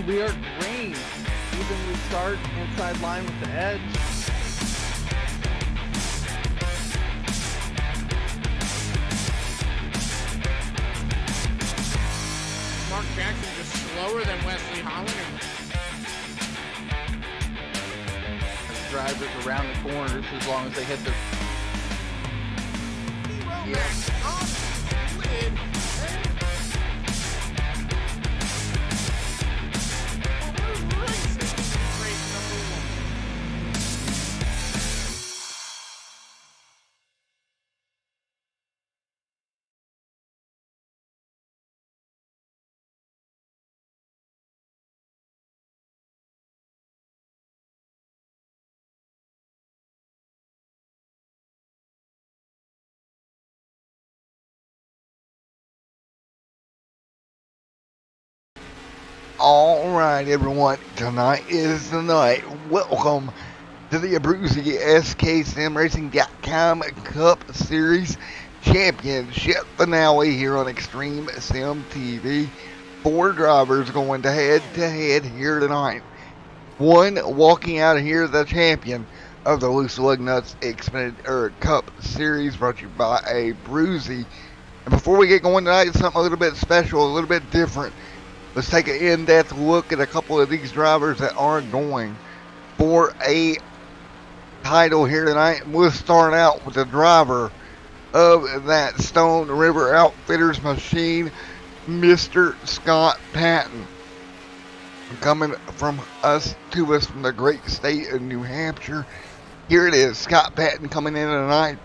And we are green. Evenly start inside line with the edge. Mark Jackson just slower than Wesley Holland. Drivers around the corners as long as they hit their... Yes. Off lid. We're racing race number 1. Alright everyone, tonight is the night. Welcome to the Abruzzi SKSimRacing.com Cup Series Championship finale here on Extreme Sim TV. 4 drivers going to head here tonight. One walking out of here the champion of the Lugnuts Cup Series, brought to you by Abruzzi. And before we get going tonight, it's something a little bit special, a little bit different. Let's take an in-depth look at a couple of these drivers that are going for a title here tonight. We'll start out with the driver of that Stone River Outfitters machine, Mr. Scott Patton. Coming from us from the great state of New Hampshire. Here it is, Scott Patton coming in tonight.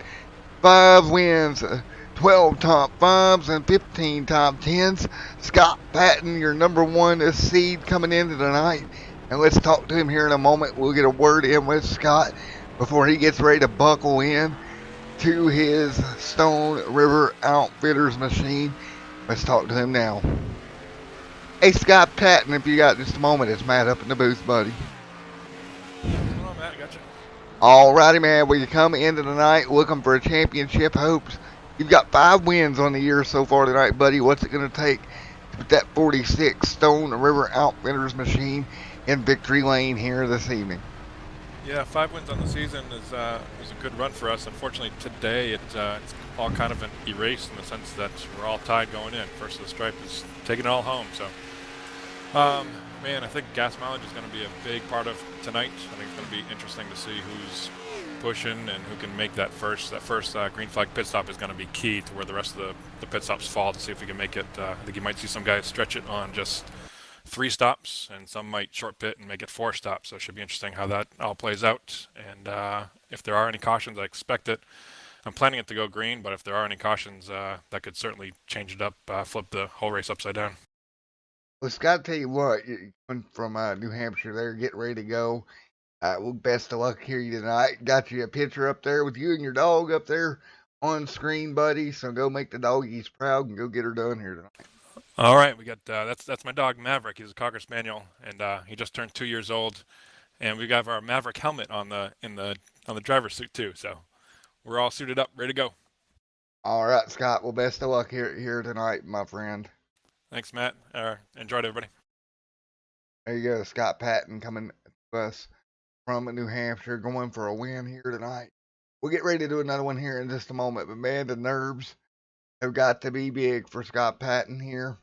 5 wins, 12 top 5s and 15 top 10s. Scott Patton, your number 1 seed coming into tonight. And let's talk to him here in a moment. We'll get a word in with Scott before he gets ready to buckle in to his Stone River Outfitters machine. Let's talk to him now. Hey Scott Patton, if you got just a moment, it's Matt up in the booth, buddy. Hello, Matt. Gotcha. Alrighty, man. Well, you come into tonight looking for a championship hopes. You've got 5 wins on the year so far tonight, buddy. What's it going to take to put that 46 Stone River Outfitters machine in victory lane here this evening? Yeah, 5 wins on the season is a good run for us. Unfortunately, today it's all kind of an erase in the sense that we're all tied going in. First of the stripe is taking it all home. So, man, I think gas mileage is going to be a big part of tonight. I think it's going to be interesting to see who's pushing and who can make that first green flag pit stop is going to be key to where the rest of the pit stops fall, to see if we can make it. I think you might see some guys stretch it on just 3 stops, and some might short pit and make it 4 stops. So it should be interesting how that all plays out. And if there are any cautions, I expect it. I'm planning it to go green, but if there are any cautions, that could certainly change it up, flip the whole race upside down. Well, Scott, tell you what, you're coming from New Hampshire there, get ready to go. Well, best of luck here tonight. Got you a picture up there with you and your dog up there on screen, buddy. So go make the doggies proud and go get her done here tonight. All right, we got that's my dog Maverick. He's a Cocker Spaniel, and he just turned 2 years old. And we got our Maverick helmet on the driver's seat too. So we're all suited up, ready to go. All right, Scott. Well, best of luck here tonight, my friend. Thanks, Matt. Enjoyed everybody. There you go, Scott Patton coming to us from New Hampshire, going for a win here tonight. We'll get ready to do another one here in just a moment, but man, the nerves have got to be big for Scott Patton here.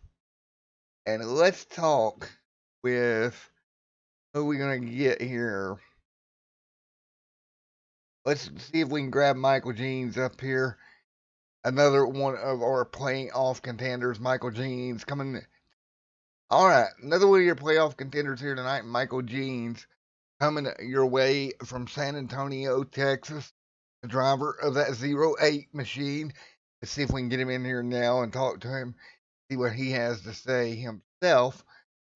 And let's talk with who we're going to get here. Let's see if we can grab Michael Jeans up here. Another one of our playoff contenders, Michael Jeans, coming. All right, another one of your playoff contenders here tonight, Michael Jeans, coming your way from San Antonio, Texas, the driver of that 08 machine. Let's see if we can get him in here now and talk to him, see what he has to say himself.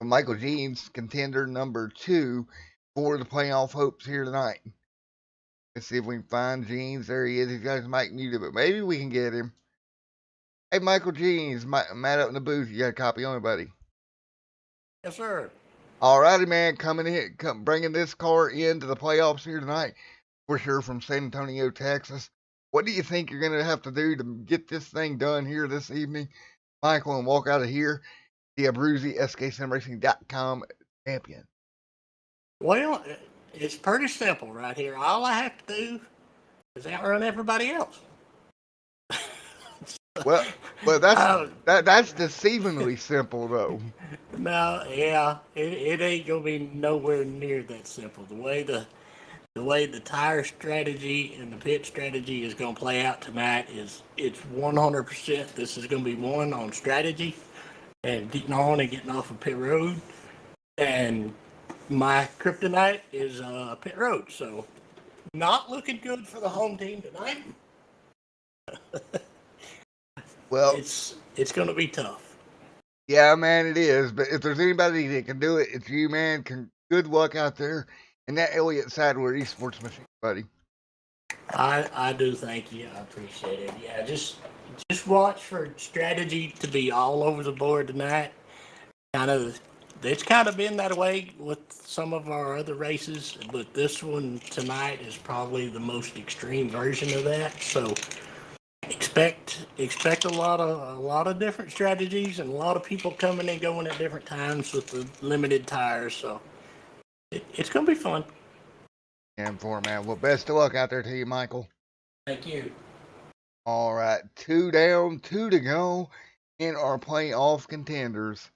Michael Jeans, contender number 2 for the playoff hopes here tonight. Let's see if we can find Jeans. There he is. He's got his mic muted, but maybe we can get him. Hey, Michael Jeans, Matt up in the booth. You got a copy on it, buddy? Yes, sir. All righty, man. Coming in, bringing this car into the playoffs here tonight. For sure, from San Antonio, Texas. What do you think you're going to have to do to get this thing done here this evening, Michael, and walk out of here? The Abruzzi SKSimRacing.com champion? Well, it's pretty simple right here. All I have to do is outrun everybody else. Well, Uh, that's deceivingly simple though. No, yeah, it ain't gonna be nowhere near that simple. The way the tire strategy and the pit strategy is gonna play out tonight is it's 100%. This is gonna be one on strategy and getting on and getting off of pit road. And my kryptonite is pit road. So not looking good for the home team tonight. Well, It's gonna be tough. yeah, man, it is. But if there's anybody that can do it, it's you, man. Good luck out there in that Elliott Sadler Esports machine, buddy. I do thank you. I appreciate it. Yeah, just watch for strategy to be all over the board tonight. It's kind of been that way with some of our other races, but this one tonight is probably the most extreme version of that. So expect a lot of different strategies and a lot of people coming and going at different times with the limited tires. So it's gonna be fun. And for man, well, best of luck out there to you, Michael. Thank you. All right, 2 down, 2 to go in our playoff contenders.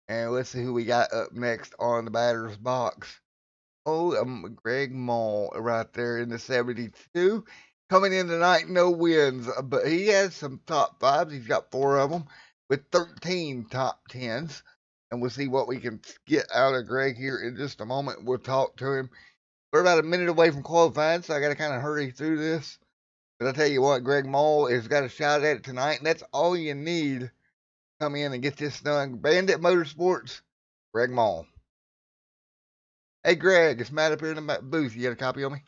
And let's see who we got up next on the batter's box. Oh, Greg Mall right there in the 72. Coming in tonight, no wins, but he has some top fives. He's got 4 of them with 13 top 10s. And we'll see what we can get out of Greg here in just a moment. We'll talk to him. We're about a minute away from qualifying, so I got to kind of hurry through this. But I tell you what, Greg Mall has got a shot at it tonight, and that's all you need to come in and get this done. Bandit Motorsports, Greg Mall. Hey, Greg, it's Matt up here in the booth. You got a copy of me?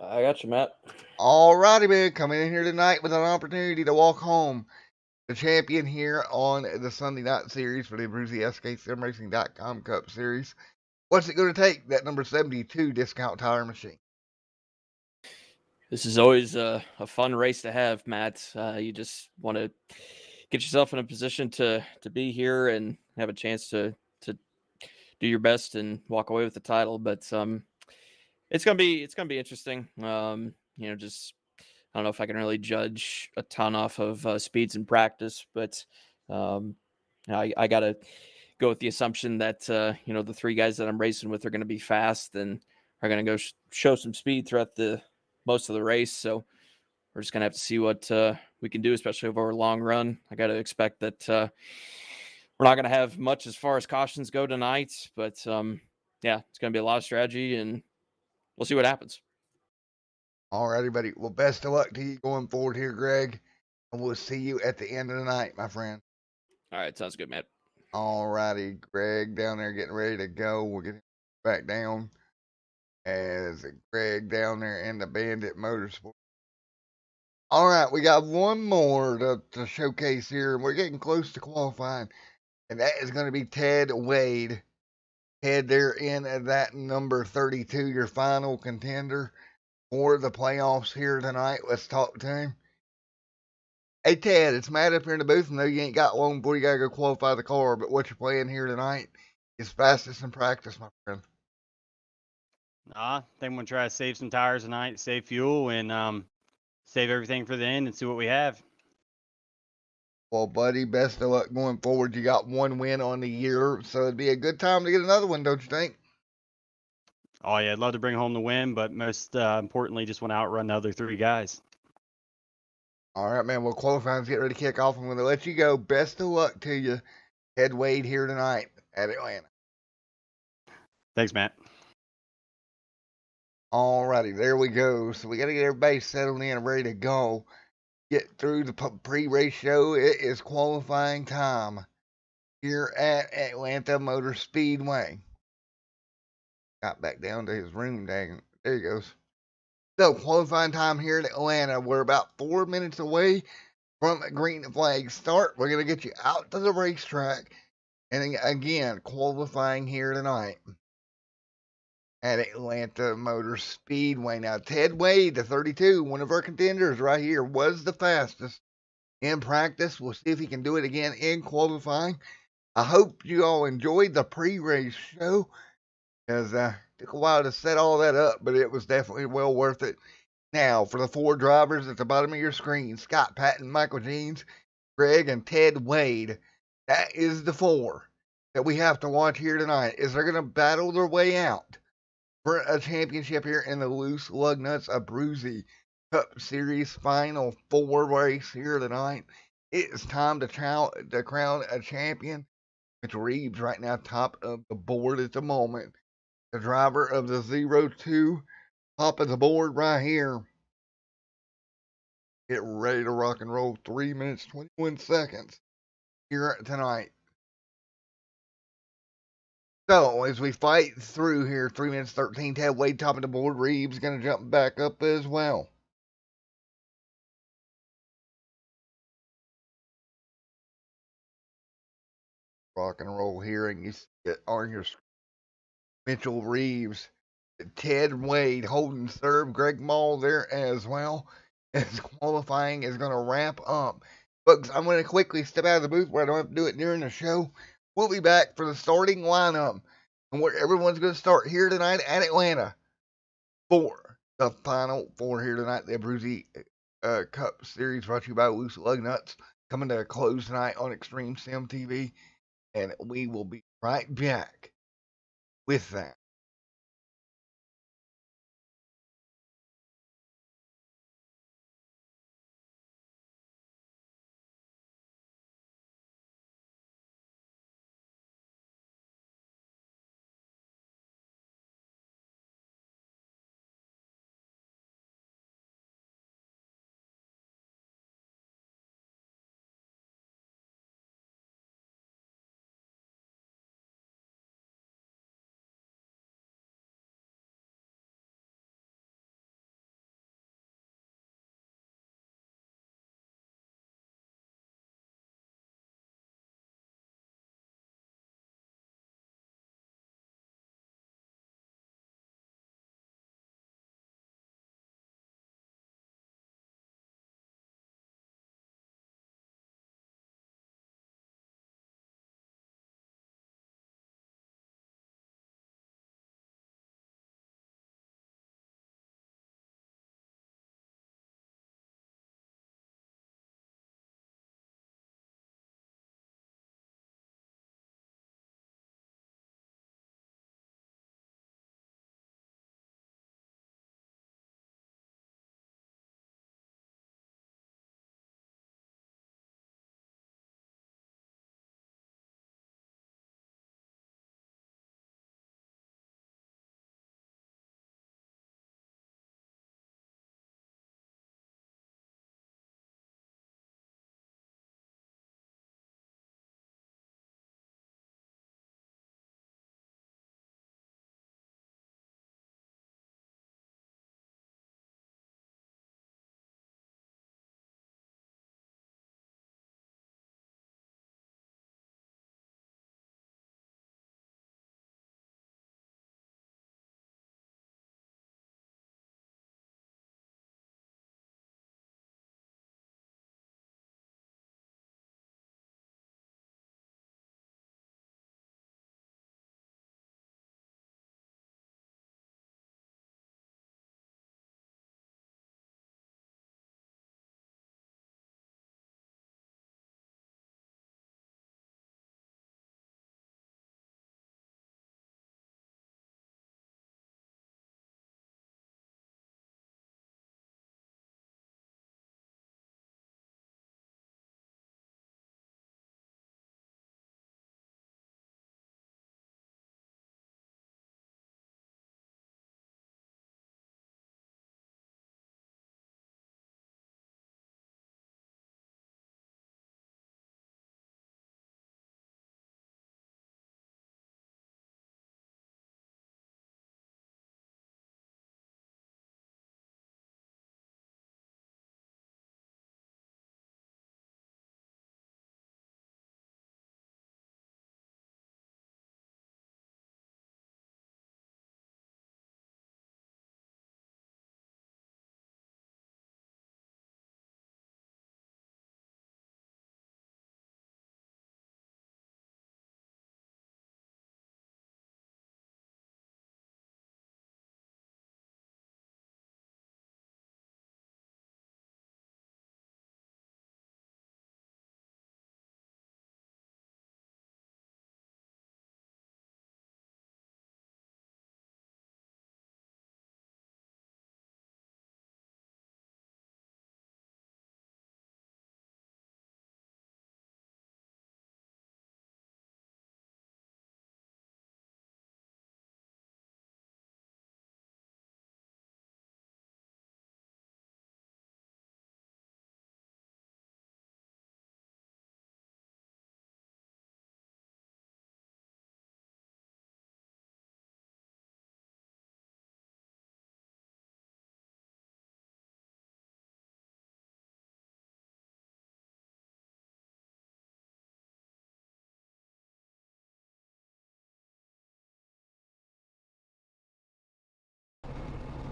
I got you, Matt. All righty, man. Coming in here tonight with an opportunity to walk home the champion here on the Sunday night series for the Abruzzi SKSimRacing.com Cup Series. What's it going to take, that number 72 discount tire machine? This is always a fun race to have, Matt. You just want to get yourself in a position to be here and have a chance to do your best and walk away with the title. But it's gonna be interesting. Just I don't know if I can really judge a ton off of speeds in practice, but I gotta go with the assumption that the 3 guys that I'm racing with are going to be fast and are going to go show some speed throughout the most of the race. So we're just going to have to see what we can do, especially over a long run. I got to expect that we're not going to have much as far as cautions go tonight, but it's going to be a lot of strategy and we'll see what happens. All righty, buddy. Well, best of luck to you going forward here, Greg. And we'll see you at the end of the night, my friend. All right. Sounds good, Matt. All righty, Greg down there getting ready to go. We'll get him back down as Greg down there in the Bandit Motorsport. All right, we got one more to showcase here, and we're getting close to qualifying, and that is going to be Ted Wade. Ted there in that number 32, your final contender for the playoffs here tonight. Let's talk to him. Hey, Ted, it's Matt up here in the booth. I know you ain't got long before you got to go qualify the car, but what you're playing here tonight is fastest in practice, my friend. I think I'm going to try to save some tires tonight, save fuel, and save everything for the end and see what we have. Well, buddy, best of luck going forward. You got 1 win on the year, so it'd be a good time to get another one, don't you think? Oh, yeah, I'd love to bring home the win, but most importantly, just want to outrun the other 3 guys. All right, man. Well, qualifying's getting ready to kick off. I'm going to let you go. Best of luck to you, Ted Wade, here tonight at Atlanta. Thanks, Matt. All righty, there we go. So we got to get everybody settled in and ready to go. Get through the pre-race show. It is qualifying time here at Atlanta Motor Speedway. Got back down to his room. Dang. There he goes. So, qualifying time here in Atlanta. We're about 4 minutes away from green flag start. We're going to get you out to the racetrack. And again, qualifying here tonight at Atlanta Motor Speedway. Now, Ted Wade, the 32, one of our contenders right here, was the fastest in practice. We'll see if he can do it again in qualifying. I hope you all enjoyed the pre-race show, as took a while to set all that up, but it was definitely well worth it. Now, for the 4 drivers at the bottom of your screen, Scott Patton, Michael Jeans, Greg, and Ted Wade. That is the 4 that we have to watch here tonight. Is they're going to battle their way out for a championship here in the Loose Lugnuts ABRUZZI Cup Series Final 4 race here tonight. It is time to crown a champion. Mitch Reeves right now top of the board at the moment. The driver of the 02, top of the board right here. Get ready to rock and roll. 3 minutes, 21 seconds here tonight. So, as we fight through here, 3 minutes, 13, Ted Wade top of the board. Reeves going to jump back up as well. Rock and roll here, and you see it on your screen. Mitchell Reeves, Ted Wade holding serve, Greg Mall there as well, as qualifying is going to wrap up. Folks, I'm going to quickly step out of the booth where I don't have to do it during the show. We'll be back for the starting lineup and where everyone's going to start here tonight at Atlanta for the final 4 here tonight. The ABRUZZI Cup Series brought to you by Loose Lugnuts, coming to a close tonight on Extreme Sim TV, and we will be right back with that.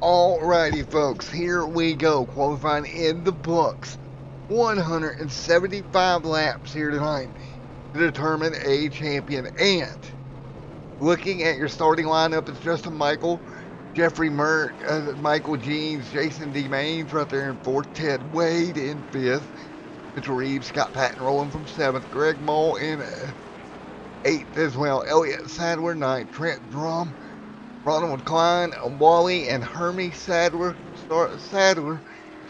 Alrighty, folks, here we go. Qualifying in the books. 175 laps here tonight to determine a champion. And looking at your starting lineup, it's Justin Michael, Jeffrey Mert, Michael Jeans, Jason D. Maines right there in fourth, Ted Wade in fifth, Mitchell Reeves, Scott Patton rolling from seventh, Greg Moll in eighth as well, Elliott Sadler ninth, Trent Drum, Ronald Klein, Wally, and Hermie Sadler,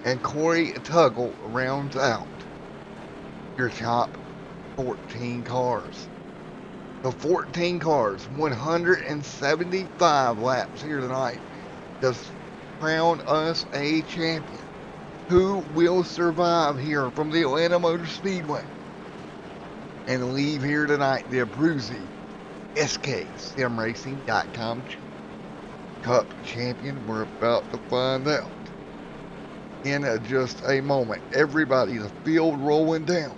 and Corey Tuggle rounds out your top 14 cars. The 14 cars, 175 laps here tonight, just crown us a champion. Who will survive here from the Atlanta Motor Speedway and leave here tonight the Abruzzi SKSimRacing.com Cup champion? We're about to find out in just a moment. Everybody, the field rolling down,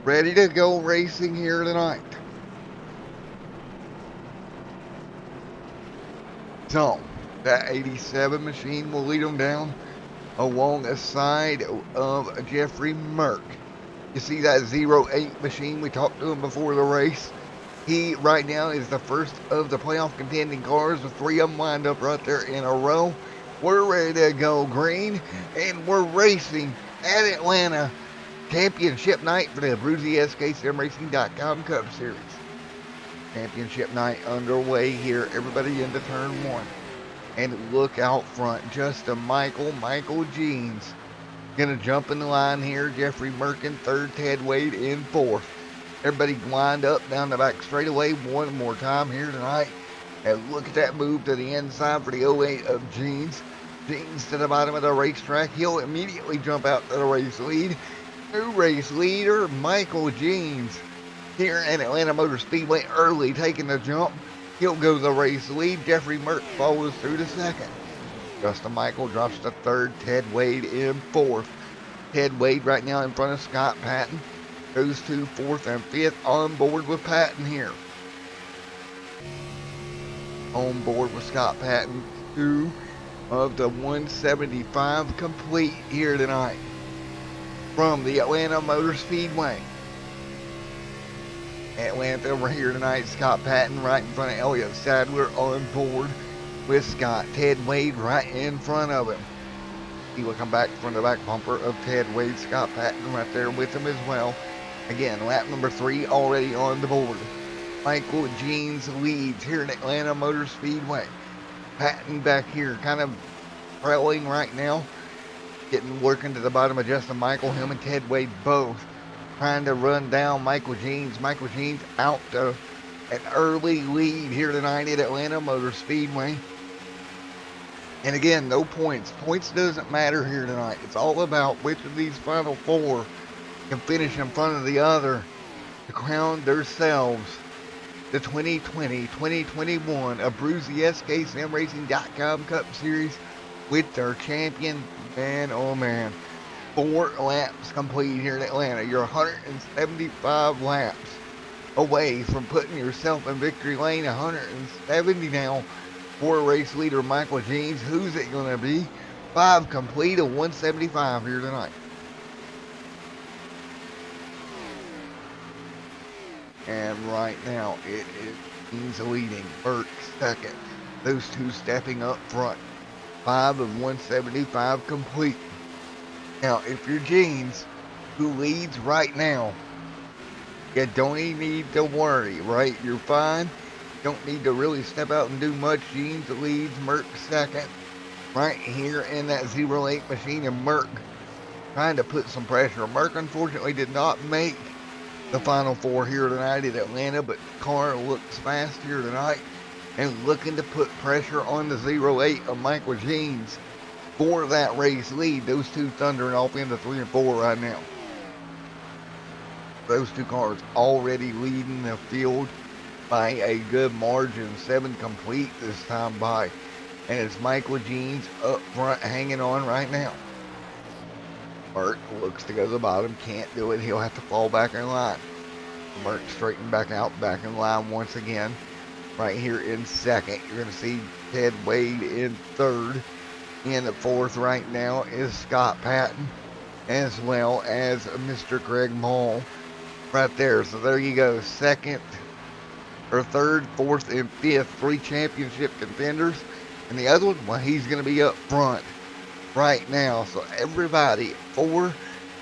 ready to go racing here tonight. So that 87 machine will lead them down along the side of Jeffrey Merck. You see that 08 machine? We talked to him before the race. He right now is the first of the playoff contending cars. The three of them lined up right there in a row. We're ready to go green, and we're racing at Atlanta Championship night for the Abruzzi SKSimRacing.com Cup Series. Championship night underway here. Everybody into turn one. And look out front, Justin Michael Jeans gonna jump in the line here. Jeffrey Merkin third, Ted Wade in fourth. Everybody lined up down the back straightaway one more time here tonight. And look at that move to the inside for the 08 of Jeans. Jeans to the bottom of the racetrack. He'll immediately jump out to the race lead. New race leader, Michael Jeans, here at Atlanta Motor Speedway, early taking the jump. He'll go the race lead. Jeffrey Merck follows through to second. Justin Michael drops to third. Ted Wade in fourth. Ted Wade right now in front of Scott Patton. Goes to fourth and fifth. On board with Patton here. On board with Scott Patton. 2 of the 175 complete here tonight from the Atlanta Motor Speedway. Atlanta, we're here tonight. Scott Patton right in front of Elliott Sadler on board with Scott. Ted Wade right in front of him. He will come back from the back bumper of Ted Wade. Scott Patton right there with him as well. Again, lap number 3 already on the board. Michael Jeans leads here at Atlanta Motor Speedway. Patton back here kind of trailing right now. Working to the bottom of Justin Michael. Him and Ted Wade both trying to run down Michael Jeans. Michael Jeans out to an early lead here tonight at Atlanta Motor Speedway. And again, no points. Points doesn't matter here tonight. It's all about which of these final 4 can finish in front of the other to crown themselves the 2020-2021 Abruzzi SKSimRacing.com Cup Series with their champion. Man, oh man. 4 laps complete here in Atlanta. You're 175 laps away from putting yourself in victory lane. 170 now for race leader Michael Jeans. Who's it going to be? 5 complete of 175 here tonight. And right now it is Jeans leading. Burke second. Those two stepping up front. 5 of 175 complete. Now, if you're Jeans, who leads right now, you don't even need to worry, right? You're fine. Don't need to really step out and do much. Jeans leads, Merck second, right here in that 08 machine, and Merck trying to put some pressure. Merck, unfortunately, did not make the final 4 here tonight at Atlanta, but the car looks fast here tonight and looking to put pressure on the 08 of Michael Jeans for that race lead. Those two thundering off into 3 and 4 right now. Those two cars already leading the field by a good margin. 7 complete this time by. And it's Michael Jeans up front hanging on right now. Merck looks to go to the bottom. Can't do it. He'll have to fall back in line. Merck straightened back out, back in line once again. Right here in second. You're going to see Ted Wade in third. In the fourth right now is Scott Patton, as well as Mr. Greg Mall right there. So there you go. Second or third, fourth, and fifth, 3 championship contenders. And the other one, well, he's going to be up front right now. So everybody, 4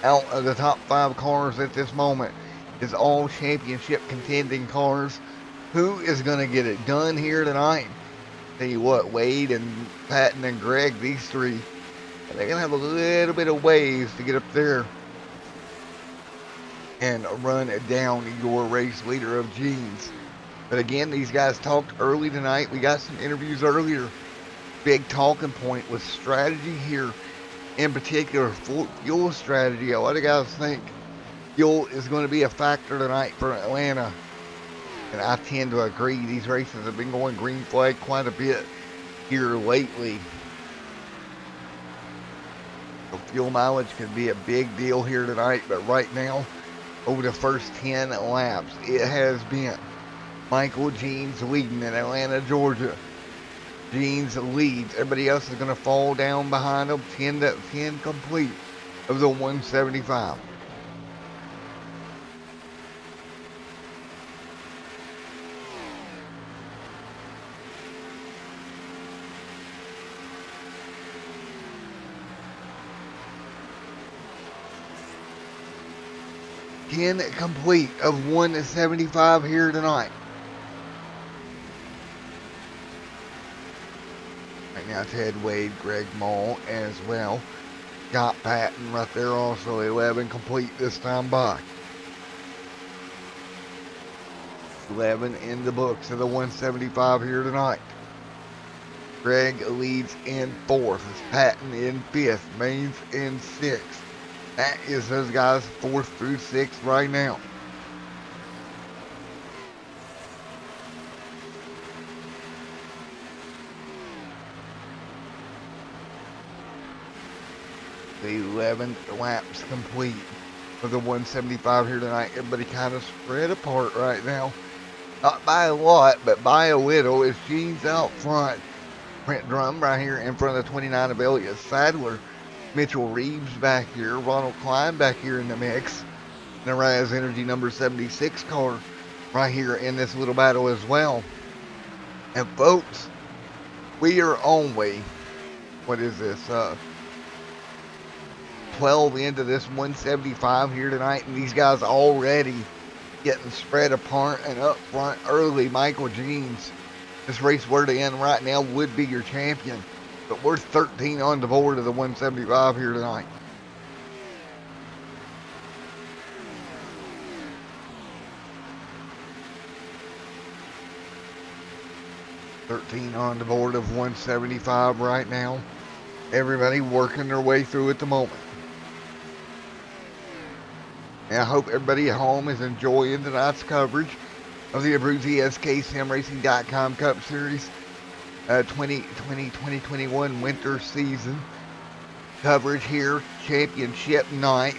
out of the top 5 cars at this moment is all championship contending cars. Who is going to get it done here tonight? Tell you what, Wade and Patton and Greg, these 3, they're going to have a little bit of ways to get up there and run down your race leader of Jeans. But again, these guys talked early tonight. We got some interviews earlier. Big talking point was strategy here, in particular fuel strategy. A lot of guys think fuel is going to be a factor tonight for Atlanta, and I tend to agree. These races have been going green flag quite a bit here lately. So fuel mileage could be a big deal here tonight, but right now, over the first 10 laps, it has been Michael Jeans leading in Atlanta, Georgia. Jeans leads. Everybody else is going to fall down behind them. 10 complete of the 175. Complete of 175 here tonight. Right now, Ted Wade, Greg Mall as well. Scott Patton right there also 11 complete this time by. 11 in the books of the 175 here tonight. Greg leads in 4th. Patton in 5th. Maines in 6th. That is those guys 4th through 6th right now. The 11 laps complete for the 175 here tonight. Everybody kind of spread apart right now. Not by a lot, but by a little. It's Jeans out front. Brent Drum right here in front of the 29 of Elliott Sadler. Mitchell Reeves back here. Ronald Klein back here in the mix. And the Rise Energy number 76 car right here in this little battle as well. And folks, we are only, what is this, 12 into this 175 here tonight, and these guys already getting spread apart and up front early. Michael Jeans, this race were to end right now, would be your champion, but we're 13 on the board of the 175 here tonight. On the board of 175 right now. Everybody working their way through at the moment. And I hope everybody at home is enjoying tonight's coverage of the Abruzzi SKSimRacing.com Cup Series 2020-2021 winter season. Coverage here, championship night.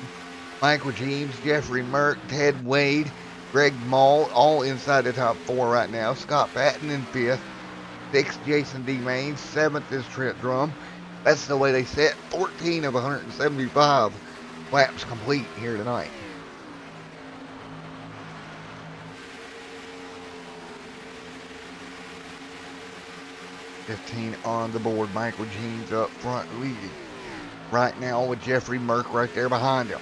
Michael James, Jeffrey Merck, Ted Wade, Greg Mall, all inside the top 4 right now. Scott Patton in 5th. 6th, Jason D. Maines. 7th is Trent Drum. That's the way they set 14 of 175 laps complete here tonight. $15 on the board. Michael Jeans up front leading right now with Jeffrey Merck right there behind him.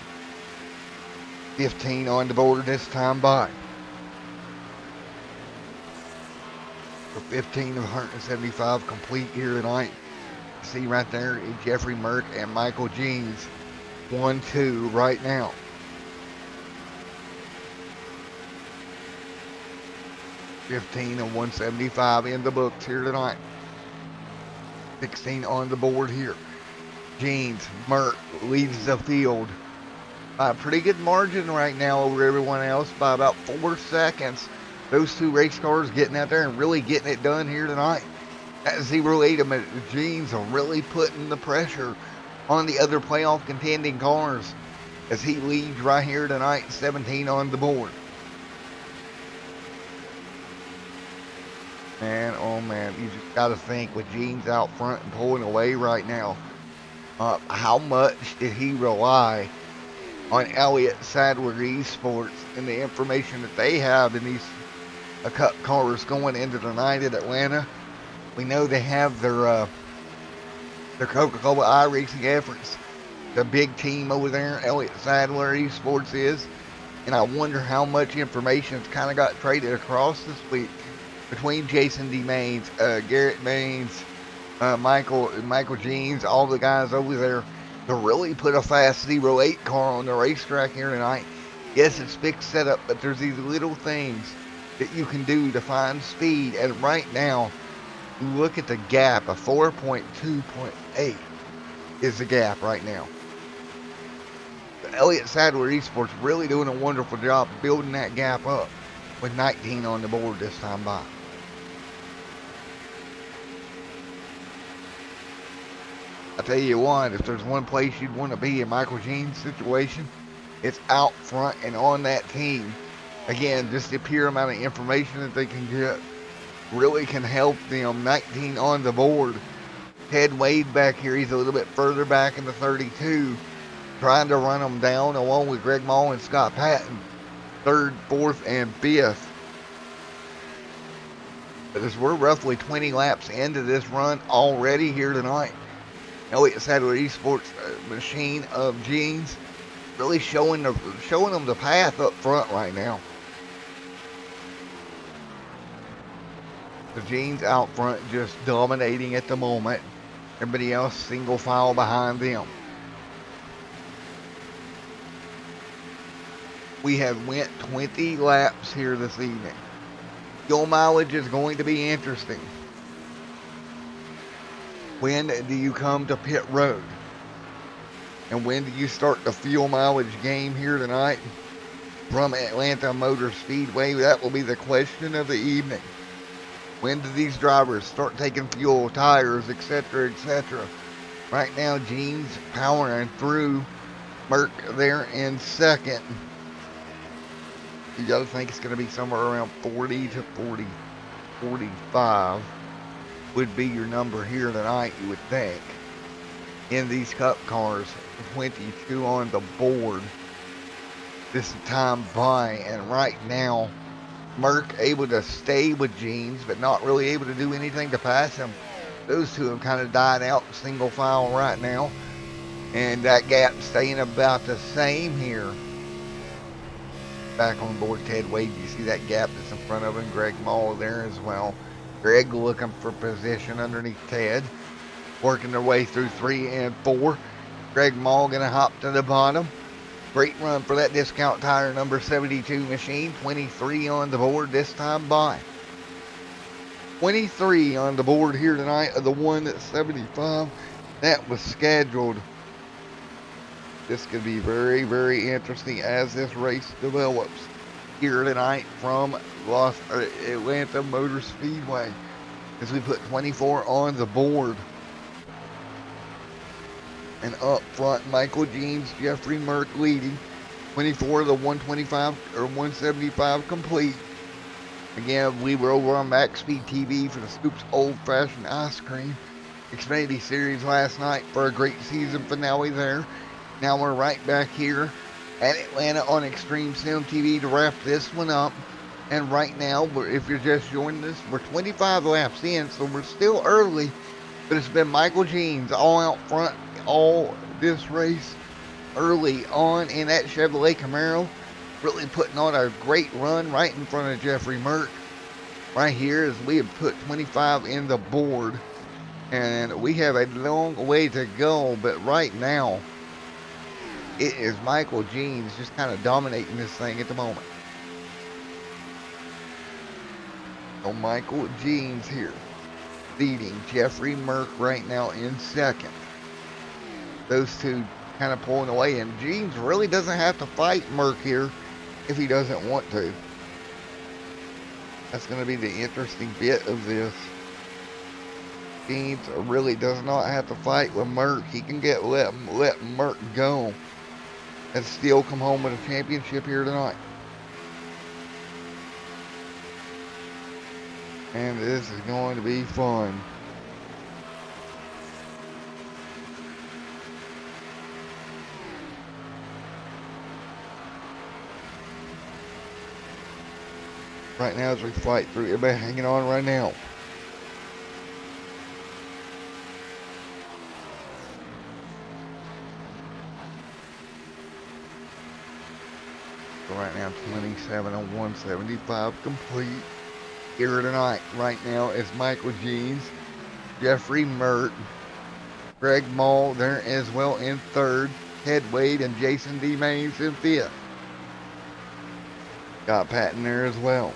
15 on the board this time by. For 15 of 175 complete here tonight. See right there is Jeffrey Merck and Michael Jeans. 1-2 right now. $15 of 175 in the books here tonight. 16 on the board here. Jeans, Merck leads the field by a pretty good margin right now over everyone else by about 4 seconds. Those 2 race cars getting out there and really getting it done here tonight. That 08 of Jeans are really putting the pressure on the other playoff contending cars as he leads right here tonight. 17 on the board. Man, oh man, you just got to think with Jeans out front and pulling away right now, how much did he rely on Elliott Sadler Esports and the information that they have in these Cup cars going into the night at Atlanta? We know they have their Coca-Cola iRacing efforts, the big team over there, Elliott Sadler Esports is, and I wonder how much information has kind of got traded across this week between Jason D. Maines, Garrett Maines, Michael Jeans, all the guys over there to really put a fast 08 car on the racetrack here tonight. Yes, it's big setup, but there's these little things that you can do to find speed, and right now, look at the gap, a 4.2.8 is the gap right now. Elliott Sadler Esports really doing a wonderful job building that gap up with 19 on the board this time by. I tell you what, if there's one place you'd want to be in Michael Jean's situation, it's out front and on that team. Again, just the pure amount of information that they can get really can help them. 19 on the board. Ted Wade back here, he's a little bit further back in the 32, trying to run them down along with Greg Mall and Scott Patton, 3rd, 4th, and 5th. But as we're roughly 20 laps into this run already here tonight, Elliott Sadler Esports machine of Jeans really showing them the path up front right now. The Jeans out front just dominating at the moment. Everybody else single file behind them. We have went 20 laps here this evening. Fuel mileage is going to be interesting. When do you come to pit road? And when do you start the fuel mileage game here tonight from Atlanta Motorspeedway? That will be the question of the evening. When do these drivers start taking fuel, tires, etc., etc.? Right now, Jeans powering through. Merck there in second. You got to think it's going to be somewhere around 40 to 45 would be your number here tonight, you would think. In these Cup cars, 22 on the board this time by, and right now, Merck able to stay with Jeans, but not really able to do anything to pass him. Those two have kind of died out single file right now, and that gap staying about the same here. Back on board Ted Wade, you see that gap that's in front of him. Greg Mall there as well. Greg looking for position underneath Ted, working their way through 3 and 4. Greg Mall gonna hop to the bottom. Great run for that discount tire number 72 machine. 23 on the board this time by. 23 on the board here tonight of the one at 75 that was scheduled. This could be very, very interesting as this race develops here tonight from Atlanta Motor Speedway, as we put 24 on the board. And up front, Michael Jeans, Jeffrey Merck leading. 24 of the 125 or 175 complete. Again, we were over on MaxSpeed TV for the Scoops Old Fashioned Ice Cream Xfinity Series last night for a great season finale there. Now we're right back here at Atlanta on Extreme Sim TV to wrap this one up. And right now, if you're just joining us, we're 25 laps in, so we're still early. But it's been Michael Jeans all out front all this race early on in that Chevrolet Camaro. Really putting on a great run right in front of Jeffrey Merck. Right here as we have put 25 in the board. And we have a long way to go, but right now, it is Michael Jeans just kind of dominating this thing at the moment. So Michael Jeans here, leading Jeffrey Merck right now in second. Those two kind of pulling away, and Jeans really doesn't have to fight Merck here if he doesn't want to. That's going to be the interesting bit of this. Jeans really does not have to fight with Merck. He can let Merck go and still come home with a championship here tonight. And this is going to be fun. Right now as we fight through, everybody hanging on right now. So right now 27 and 175 complete. Here tonight, right now, is Michael Jeans, Jeffrey Mert, Greg Mall there as well in third, Ted Wade and Jason D. Mays in fifth. Got Patton there as well.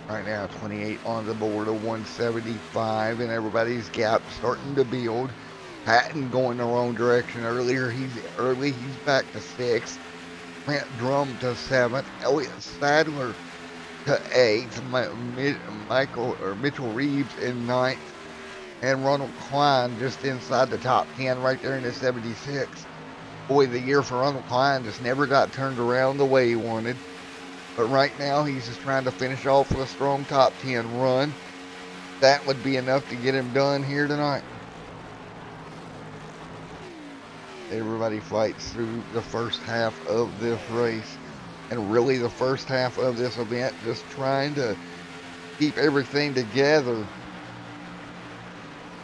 Right now, 28 on the board of 175, and everybody's gap starting to build. Patton going the wrong direction earlier. He's back to sixth. Grant Drum to seventh. Elliott Sadler to eighth. Mitchell Reeves in ninth, and Ronald Klein just inside the top 10, right there in the 76. Boy, the year for Ronald Klein just never got turned around the way he wanted. But right now, he's just trying to finish off with a strong top 10 run. That would be enough to get him done here tonight. Everybody fights through the first half of this race. And really the first half of this event, just trying to keep everything together.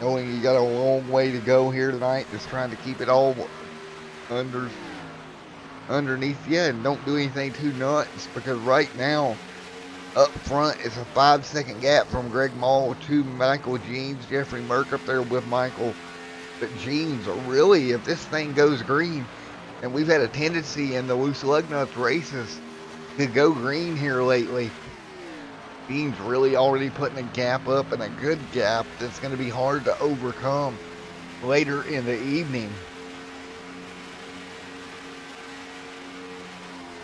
Knowing you got a long way to go here tonight, just trying to keep it all underneath you and don't do anything too nuts, because right now up front it's a 5-second gap from Greg Mall to Michael Jeans. Jeffrey Merck up there with Michael, but Jeans really, if this thing goes green, and we've had a tendency in the loose Lugnuts races to go green here lately, Jeans really already putting a gap up, and a good gap that's going to be hard to overcome later in the evening.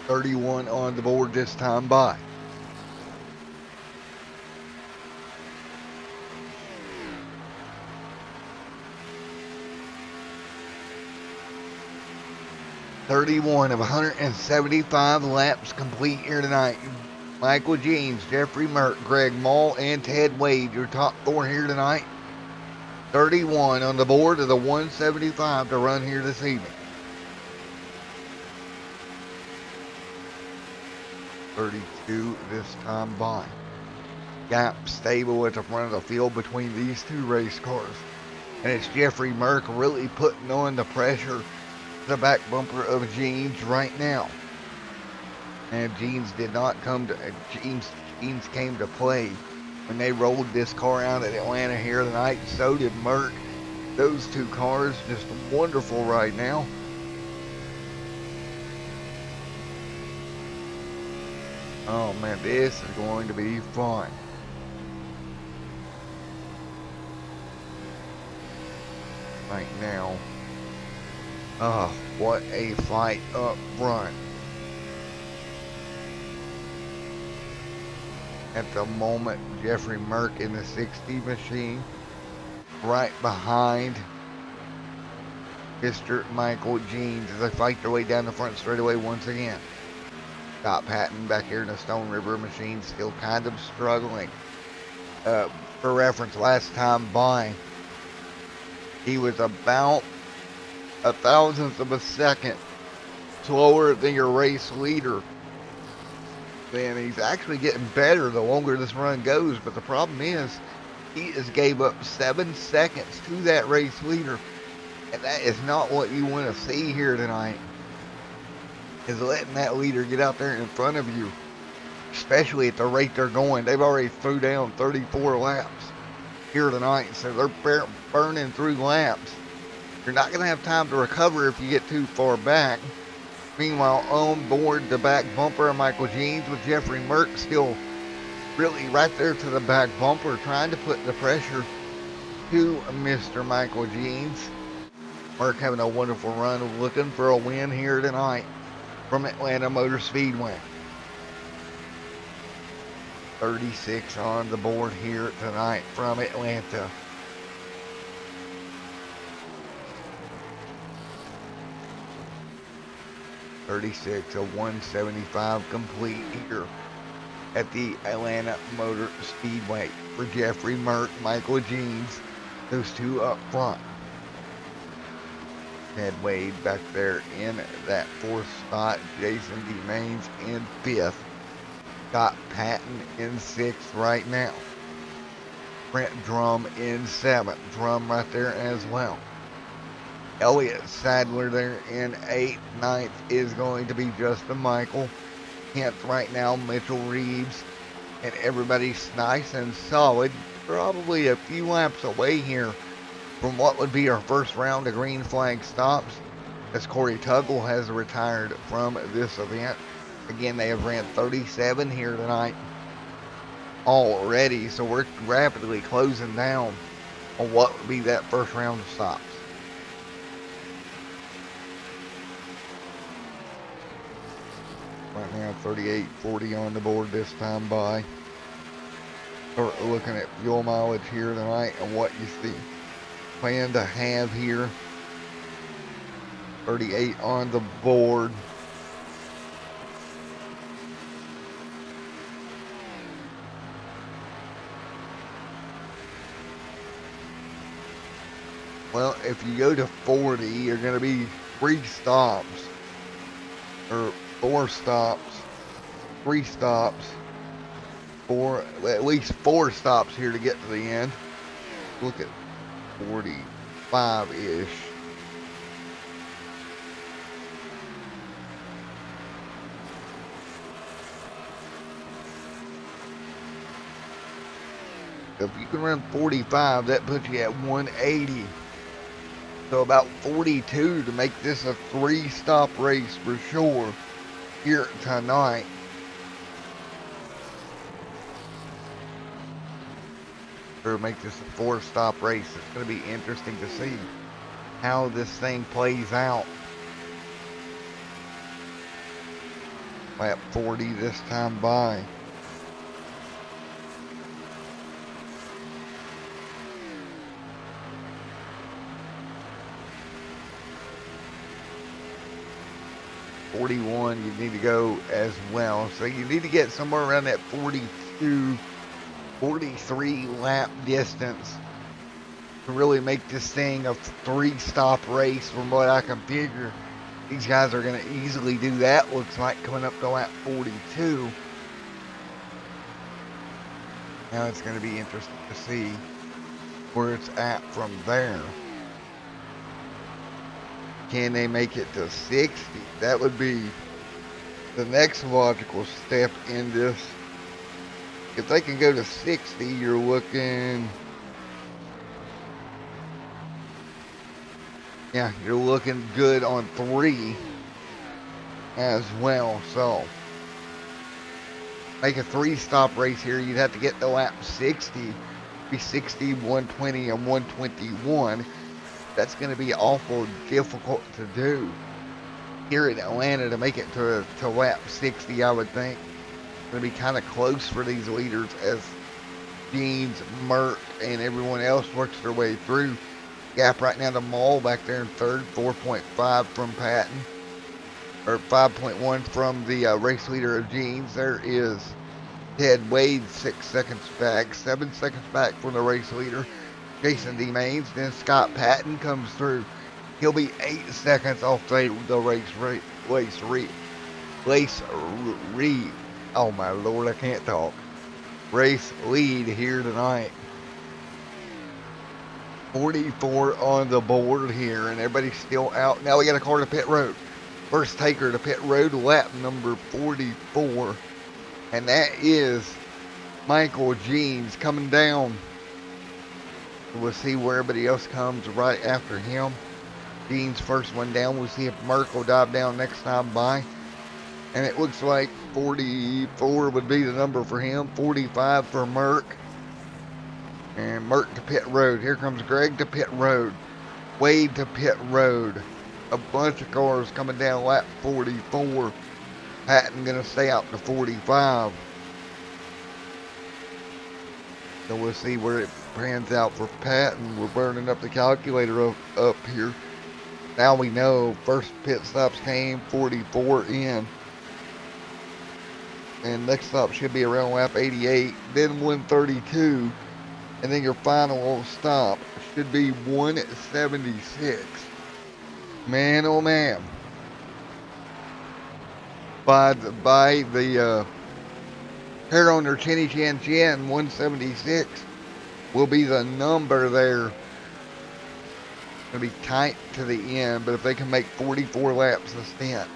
31 on the board this time by. (31 of 175 laps complete here tonight. Michael Jeans, Jeffrey Mert, Greg Mall, and Ted Wade, your top four here tonight. 31 on the board of the 175 to run here this evening. 32 this time by. Gap stable at the front of the field between these two race cars. And it's Jeffrey Merck really putting on the pressure to the back bumper of Jeans right now. And Jeans did not come to, Jeans came to play when they rolled this car out at Atlanta here tonight. So did Merck. Those two cars just wonderful right now. Oh man, this is going to be fun. Right now. Oh, what a fight up front. At the moment, Jeffrey Merck in the 60 machine. Right behind Mr. Michael Jeans as they fight their way down the front straightaway once again. Scott Patton back here in the Stone River machine, still kind of struggling. For reference, last time by, he was about a thousandth of a second slower than your race leader. And he's actually getting better the longer this run goes, but the problem is he has gave up 7 seconds to that race leader, and that is not what you want to see here tonight, is letting that leader get out there in front of you, especially at the rate they're going. They've already threw down 34 laps here tonight, so they're burning through laps. You're not going to have time to recover if you get too far back. Meanwhile, on board the back bumper of Michael Jeans with Jeffrey Merck still really right there to the back bumper, trying to put the pressure to Mr. Michael Jeans. Merck having a wonderful run, looking for a win here tonight from Atlanta Motor Speedway. 36 on the board here tonight from Atlanta. .36 of 175 complete here at the Atlanta Motor Speedway for Jeffrey Merck, Michael Jeans, those two up front. Ted Wade back there in that 4th spot. Jason DeMains in 5th. Scott Patton in 6th right now. Brent Drum in 7th. Drum right there as well. Elliott Sadler there in 8th. 9th is going to be Justin Michael. 10th right now, Mitchell Reeves. And everybody's nice and solid. Probably a few laps away here from what would be our first round of green flag stops, as Corey Tuggle has retired from this event. Again, they have ran 37 here tonight already, so we're rapidly closing down on what would be that first round of stops. Right now, 38.40 on the board this time by. Start looking at fuel mileage here tonight and what you see. Plan to have here. 38 on the board. Well, if you go to 40, you're going to be 3 stops. Or 4 stops. 3 stops. 4, at least 4 stops here to get to the end. Look at 45-ish. If you can run 45, that puts you at 180. So about 42 to make this a 3-stop race for sure here tonight. Or make this a 4-stop race. It's going to be interesting to see how this thing plays out. Lap 40 this time by. .41 you need to go as well. So you need to get somewhere around that 42, 43 lap distance to really make this thing a 3-stop race. From what I can figure, these guys are going to easily do that. Looks like coming up to lap 42. Now it's going to be interesting to see where it's at from there. Can they make it to 60? That would be the next logical step in this. If they can go to 60, you're looking, yeah, you're looking good on 3 as well. So make a 3-stop race here. You'd have to get to lap 60, be 60, 120, and 121. That's going to be awful difficult to do here in Atlanta to make it to lap 60, I would think. It's going to be kind of close for these leaders as Jeans, Merck, and everyone else works their way through. Gap right now to Mall back there in 3rd, 4.5 from Patton, or 5.1 from the race leader of Jeans. There is Ted Wade 6 seconds back, 7 seconds back from the race leader, Jason DeMains. Then Scott Patton comes through. He'll be 8 seconds off the race lead. Oh my Lord, I can't talk. Race lead here tonight. 44 on the board here, and everybody's still out. Now we got a car to pit road. First taker to pit road, lap number 44. And that is Michael Jeans coming down. We'll see where everybody else comes right after him. Jeans first one down. We'll see if Merck will dive down next time by. And it looks like 44 would be the number for him. 45 for Merck. And Merck to pit road. Here comes Greg to pit road. Wade to pit road. A bunch of cars coming down lap 44. Patton going to stay out to 45. So we'll see where it pans out for Patton. We're burning up the calculator up here. Now we know first pit stops came 44 in. And next stop should be around lap 88, then 132. And then your final stop should be 176. Man, oh man. By the hair on their chinny chin chin, 176 will be the number there. It'll be tight to the end, but if they can make 44 laps a stint,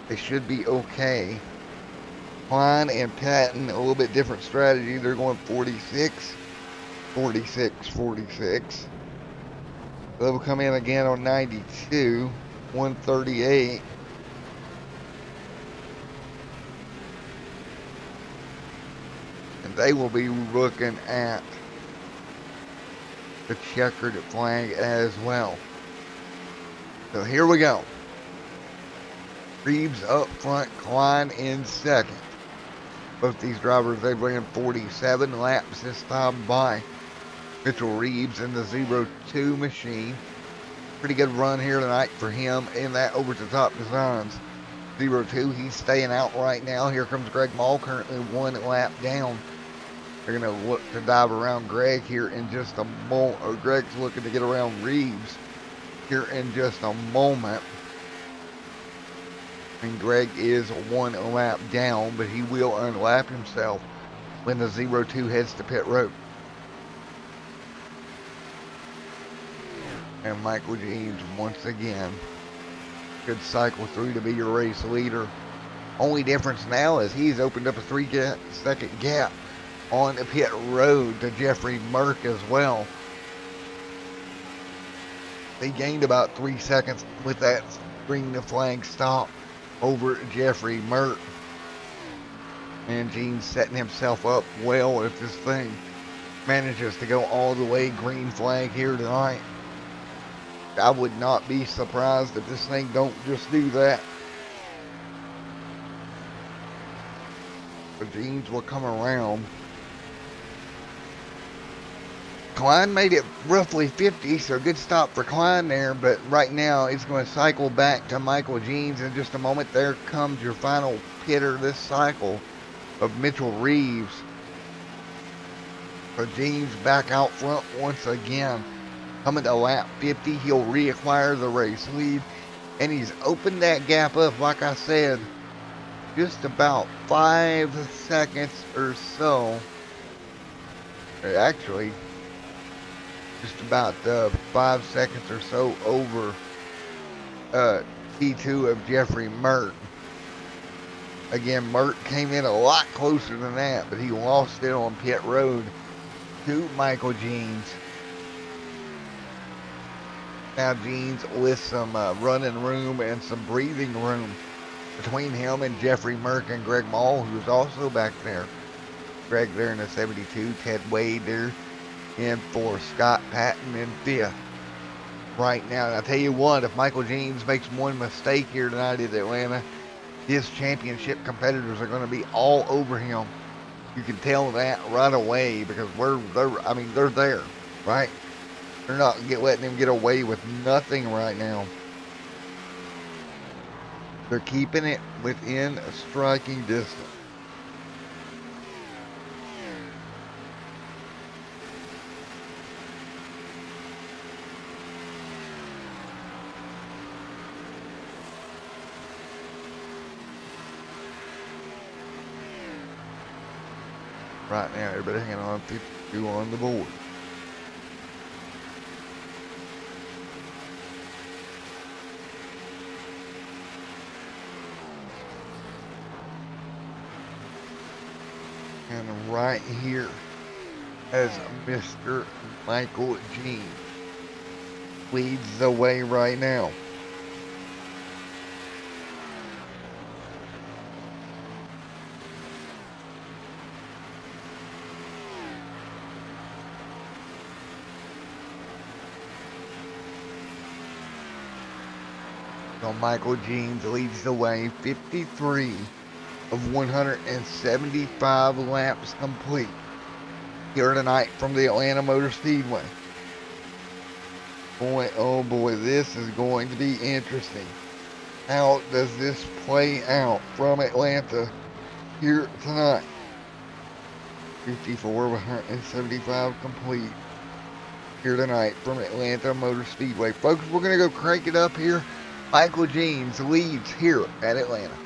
they should be okay. Klein and Patton, a little bit different strategy. They're going 46, 46, 46. They'll come in again on 92, 138. And they will be looking at the checkered flag as well. So here we go. Reeves up front, Klein in second. Both these drivers, they've ran 47 laps this time by Mitchell Reeves in the 02 machine. Pretty good run here tonight for him in that over-the-top designs. 02, he's staying out right now. Here comes Greg Mall, currently 1 lap down. They're going to look to dive around Greg here in just a moment. Or Greg's looking to get around Reeves here in just a moment. And Greg is 1 lap down, but he will unlap himself when the 02 heads to pit road. And Michael James once again could cycle through to be your race leader. Only difference now is he's opened up a 3-second gap on the pit road to Jeffrey Merck as well. They gained about 3 seconds with that green the flag stop over Jeffrey Merck. And Gene's setting himself up well if this thing manages to go all the way green flag here tonight. I would not be surprised if this thing don't just do that. The Genes will come around. Klein made it roughly 50, so good stop for Klein there, but right now it's going to cycle back to Michael Jeans in just a moment. There comes your final pitter this cycle of Mitchell Reeves. So Jeans back out front once again. Coming to lap 50, he'll reacquire the race lead, and he's opened that gap up, like I said, just about 5 seconds or so. Actually, just about 5 seconds or so over T2 of Jeffrey Mert. Again, Mert came in a lot closer than that, but he lost it on pit road to Michael Jeans. Now Jeans with some running room and some breathing room between him and Jeffrey Merck and Greg Mall, who's also back there. Greg there in the 72, Ted Wade there in for Scott Patton in 5th. Right now, and I tell you what, if Michael Jeans makes one mistake here tonight at Atlanta, his championship competitors are going to be all over him. You can tell that right away because they're there, right? They're not letting him get away with nothing right now. They're keeping it within a striking distance. Right now, everybody hanging on 52 on the board. And right here as Mr. Michael Jean leads the way right now. So Michael Jeans leads the way, 53 of 175 laps complete. here tonight from the Atlanta Motor Speedway. Boy, oh boy, this is going to be interesting. How does this play out from Atlanta here tonight? 54,175 complete here tonight from Atlanta Motor Speedway. Folks, we're going to go crank it up here. Michael Jeans leads here at Atlanta.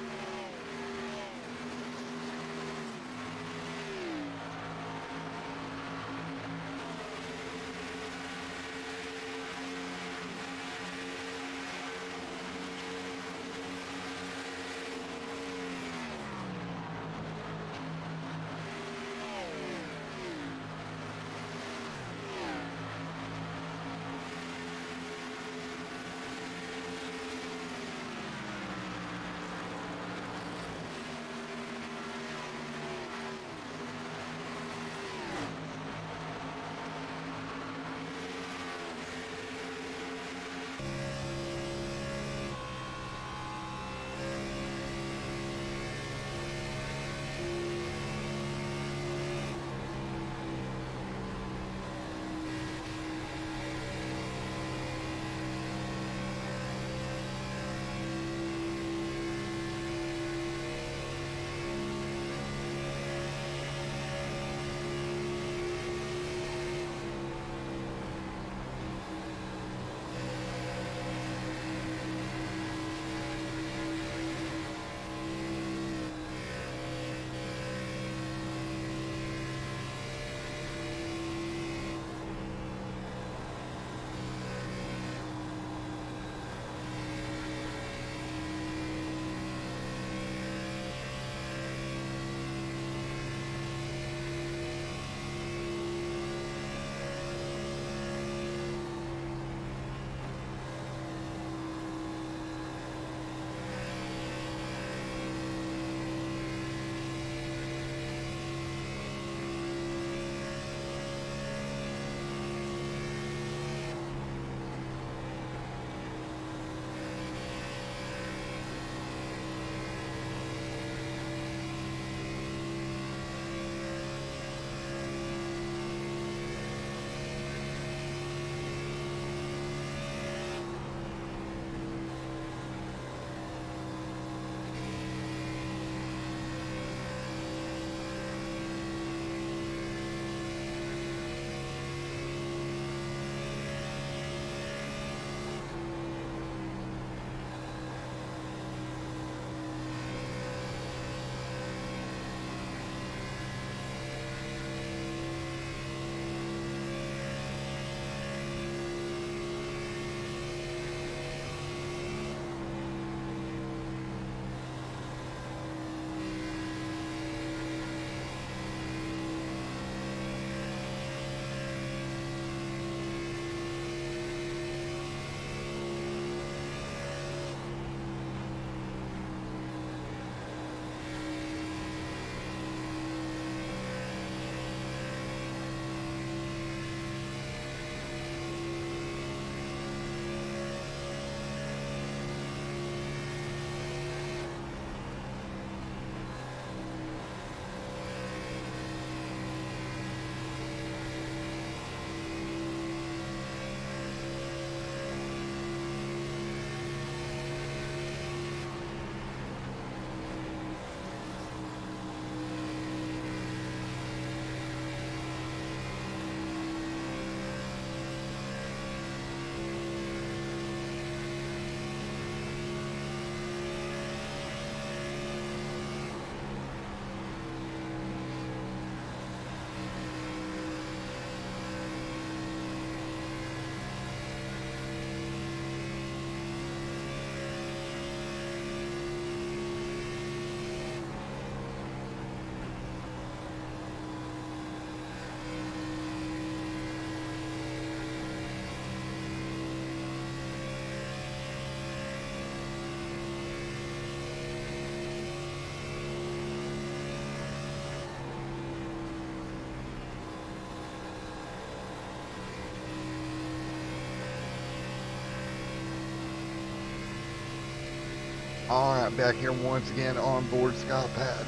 All right, back here once again on board Scott Patton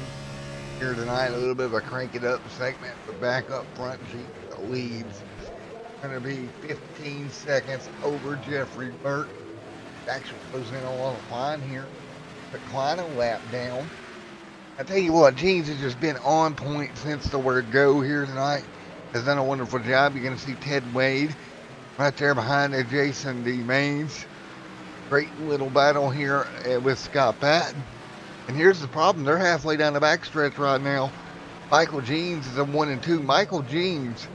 here tonight. A little bit of a crank it up segment, but back up front, Jeep leads. Going to be 15 seconds over Jeffrey Burke. Actually goes in on Klein here, but Klein a lap down. I tell you what, Jeans has just been on point since the word go here tonight. Has done a wonderful job. You're going to see Ted Wade right there behind Jason D. Maines. Great little battle here with Scott Patton. And here's the problem. They're halfway down the backstretch right now. Michael Jeans is a 1 and 2. Michael Jeans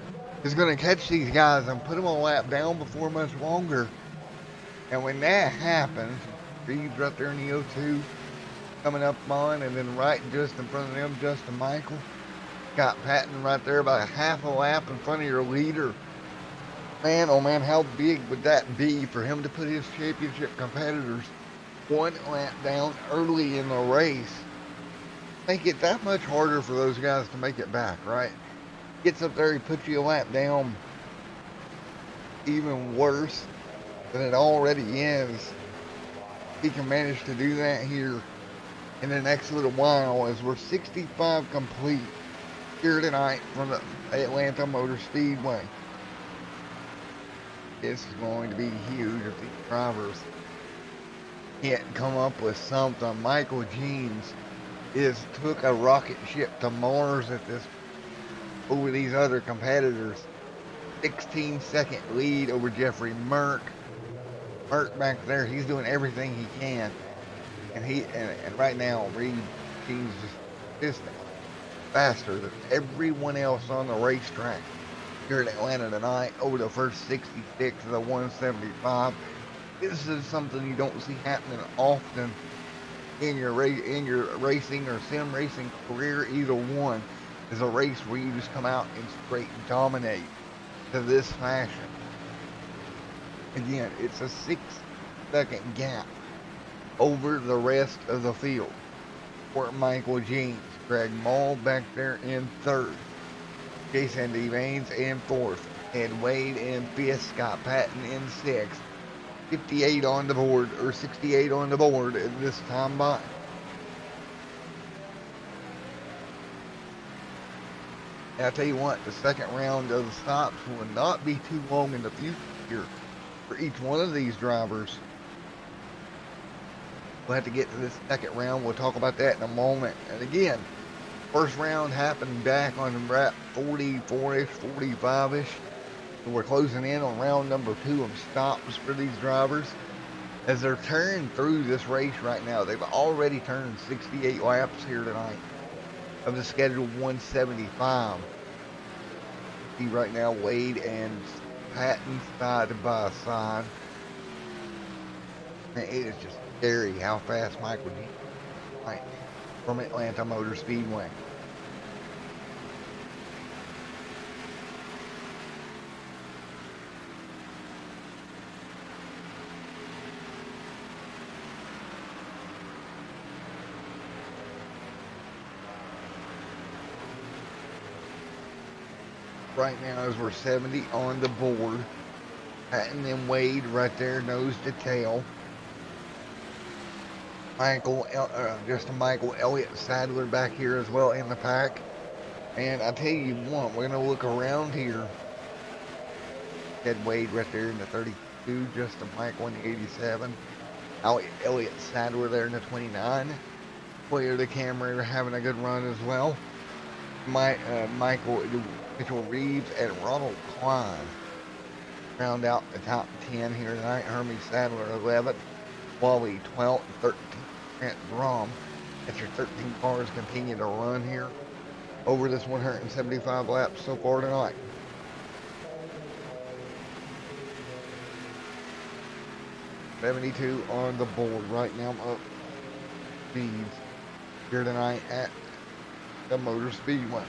is going to catch these guys and put them on a lap down before much longer. And when that happens, Reeves right there in the 02 coming up on, and then right just in front of them, Justin Michael. Scott Patton right there about a half a lap in front of your leader. Man, oh man, how big would that be for him to put his championship competitors 1 lap down early in the race? Make it that much harder for those guys to make it back, right? Gets up there, he puts you a lap down, even worse than it already is. He can manage to do that here in the next little while as we're 65 complete here tonight from the Atlanta Motor Speedway. This is going to be huge if these drivers can't come up with something. Michael Jeans took a rocket ship to Mars at this over these other competitors. 16-second lead over Jeffrey Merck. Merck back there, he's doing everything he can, and right now Reed Jeans is faster than everyone else on the racetrack here in Atlanta tonight over the first 66 of the 175. This is something you don't see happening often in your racing or sim racing career. Either one is a race where you just come out and straight dominate to this fashion. Again, it's a 6-second gap over the rest of the field for Michael Jeans. Greg Mull back there in third. Jason D. Maines in fourth. Ed Wade in fifth. Scott Patton in sixth. 58 on the board, or 68 on the board at this time by. And I tell you what, the second round of the stops will not be too long in the future for each one of these drivers. We'll have to get to this second round. We'll talk about that in a moment. And again, first round happened back on wrap 44-ish, 45-ish. So we're closing in on round number 2 of stops for these drivers. As they're tearing through this race right now, they've already turned 68 laps here tonight of the scheduled 175. See right now Wade and Patton side by side. Man, it is just scary how fast Michael Jeans right from Atlanta Motor Speedway. Right now, as we're 70 on the board, Patton and Wade right there, nose to tail. Justin Michael, Elliott Sadler back here as well in the pack. And I tell you what, we're going to look around here. Ted Wade right there in the 32, Justin Michael in the 87. Elliott Sadler there in the 29. Player the Camry having a good run as well. Michael Mitchell Reeves and Ronald Klein round out the top 10 here tonight. Hermie Sadler 11th, Wally 12th, 13th, Grant Brom. That's your 13 cars continue to run here over this 175 laps so far tonight. $72 on the board right now. Up speeds here tonight at the Motor Speedway.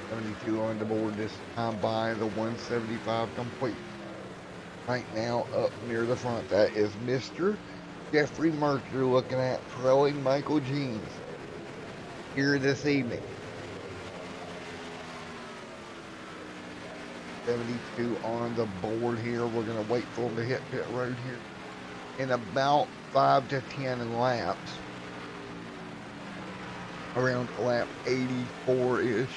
$72 on the board this time by the 175 complete. Right now up near the front, that is Mr. Jeffrey Merck you're looking at trailing Michael Jeans here this evening. 72 on the board here. We're going to wait for him to hit pit road here in about 5 to 10 laps. Around lap 84-ish,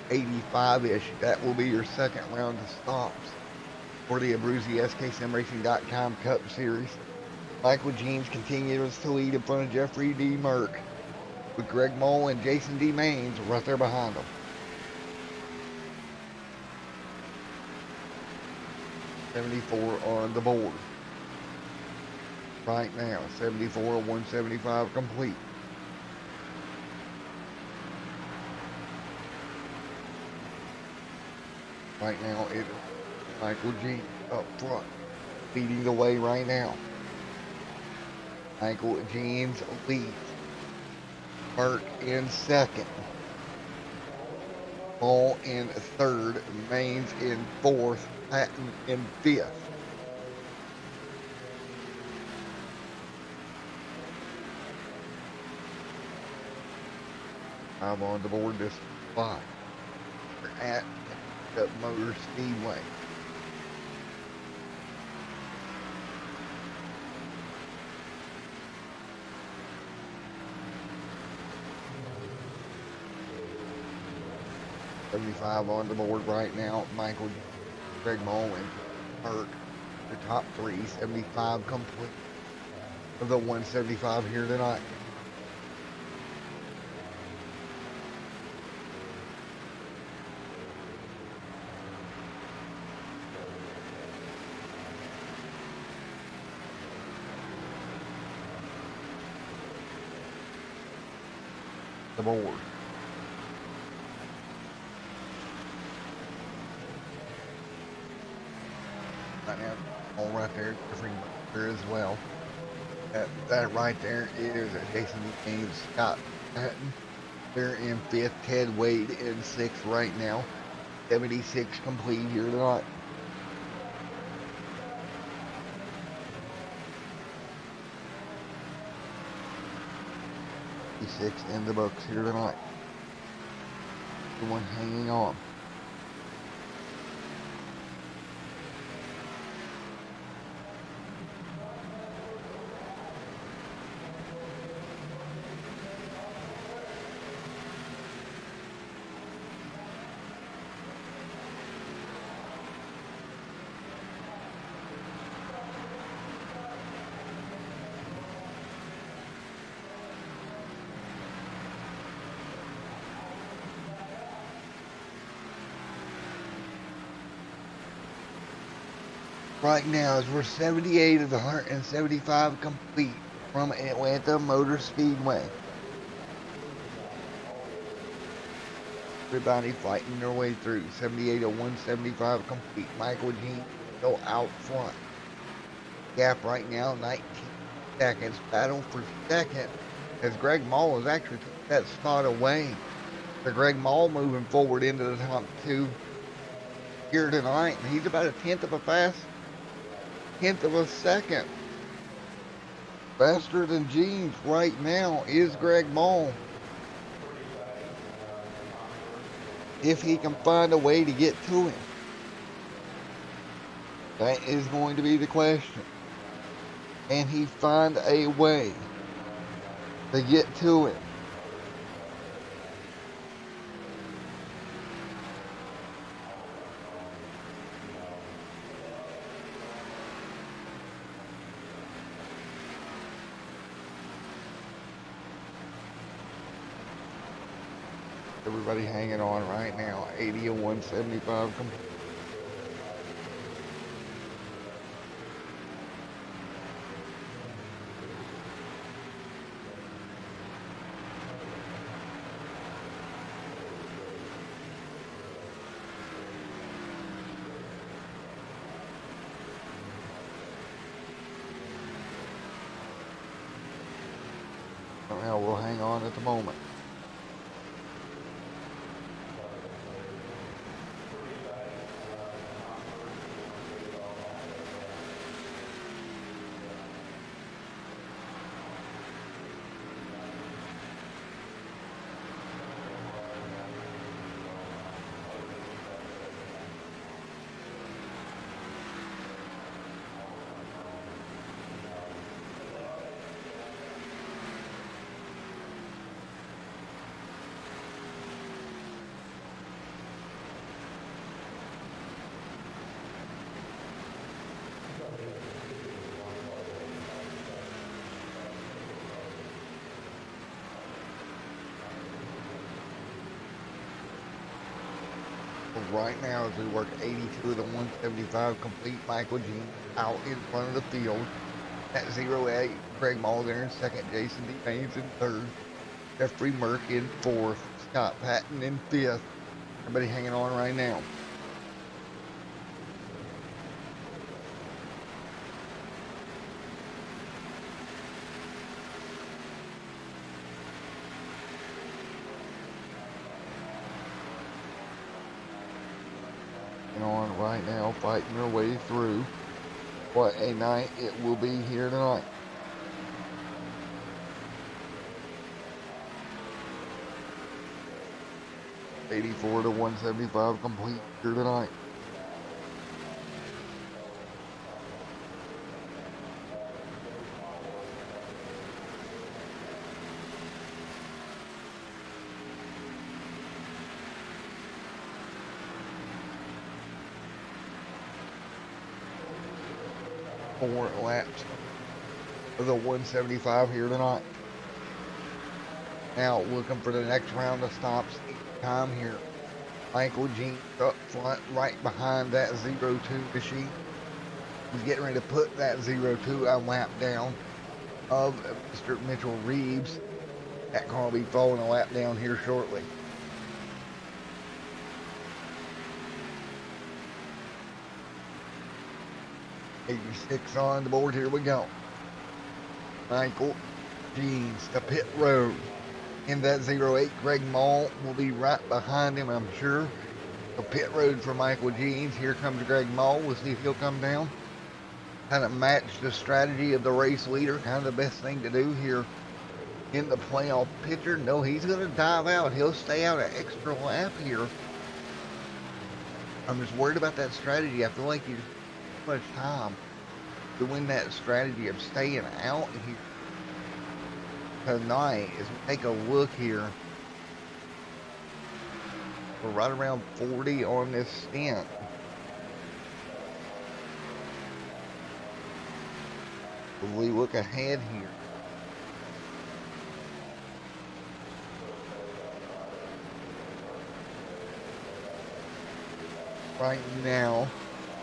85-ish. That will be your second round of stops for the Abruzzi SKSimRacing.com Cup Series. Michael Jeans continues to lead in front of Jeffrey D. Merck, with Greg Mole and Jason D. Maines right there behind him. 74 on the board. Right now, 74, 175 complete. Right now, it is Michael Jeans up front, leading the way right now. Michael Jeans leads. Merck in second. Ball in third. Maines in fourth. Patton in fifth. I'm on the board this spot. We're at the Motorspeedway. $75 on the board right now. Michael, Greg Mole, and Merck, the top three. 75 complete of the 175 here tonight. The board. Right now, all right there, different there as well. That right there is Jason James, Scott Patton. They're in fifth. Ted Wade in sixth right now. 76 complete here tonight. Six in the books here tonight. The one hanging on. Right now, as we're 78 of the 175 complete from Atlanta Motor Speedway. Everybody fighting their way through. 78 of 175 complete. Michael Jean still out front. Gap right now, 19 seconds. Battle for second as Greg Mall has actually took that spot away. So Greg Mall moving forward into the top two here tonight. And he's about a tenth of a second faster than Jeans right now is Greg Mall. If he can find a way to get to him, that is going to be the question. Can he find a way to get to him? Everybody hanging on right now. 80 and 175 complete. Somehow we'll hang on at the moment. right now as we work 82 of the 175 complete. Michael Jean out in front of the field. At 08, Greg Mall there in second. Jason D. Maines in third. Jeffrey Merck in fourth. Scott Patton in fifth. Everybody hanging on right now. On right now, fighting their way through. What a night it will be here tonight. '84 to 175 complete here tonight. Four laps of the 175 here tonight. Now looking for the next round of stops. Time here. Michael Jean up front, right behind that 02 machine. He's getting ready to put that 02 a lap down of Mr. Mitchell Reeves. That car will be following a lap down here shortly. '86 on the board. Here we go. Michael Jeans to pit road. In that 08, Greg Mall will be right behind him, I'm sure. So pit road for Michael Jeans. Here comes Greg Mall. We'll see if he'll come down. Kind of match the strategy of the race leader. Kind of the best thing to do here in the playoff picture. No, he's going to dive out. He'll stay out an extra lap here. I'm just worried about that strategy. I feel like you too much time doing that strategy of staying out here tonight. As we take a look here, we're right around 40 on this stint. If we look ahead here, right now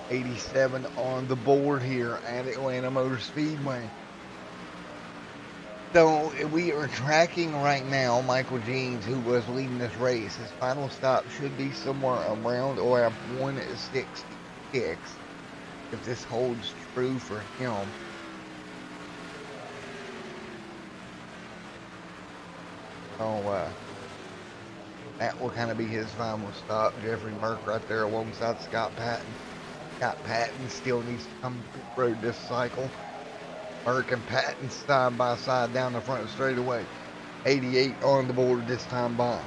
87 on the board here at Atlanta Motor Speedway. So we are tracking right now Michael Jeans, who was leading this race. His final stop should be somewhere around lap 166 if this holds true for him. So that will kind of be his final stop. Jeffrey Merck right there alongside Scott Patton. Scott Patton still needs to come to the road this cycle. Merck and Patton side by side down the front straightaway. 88 on the board this time by.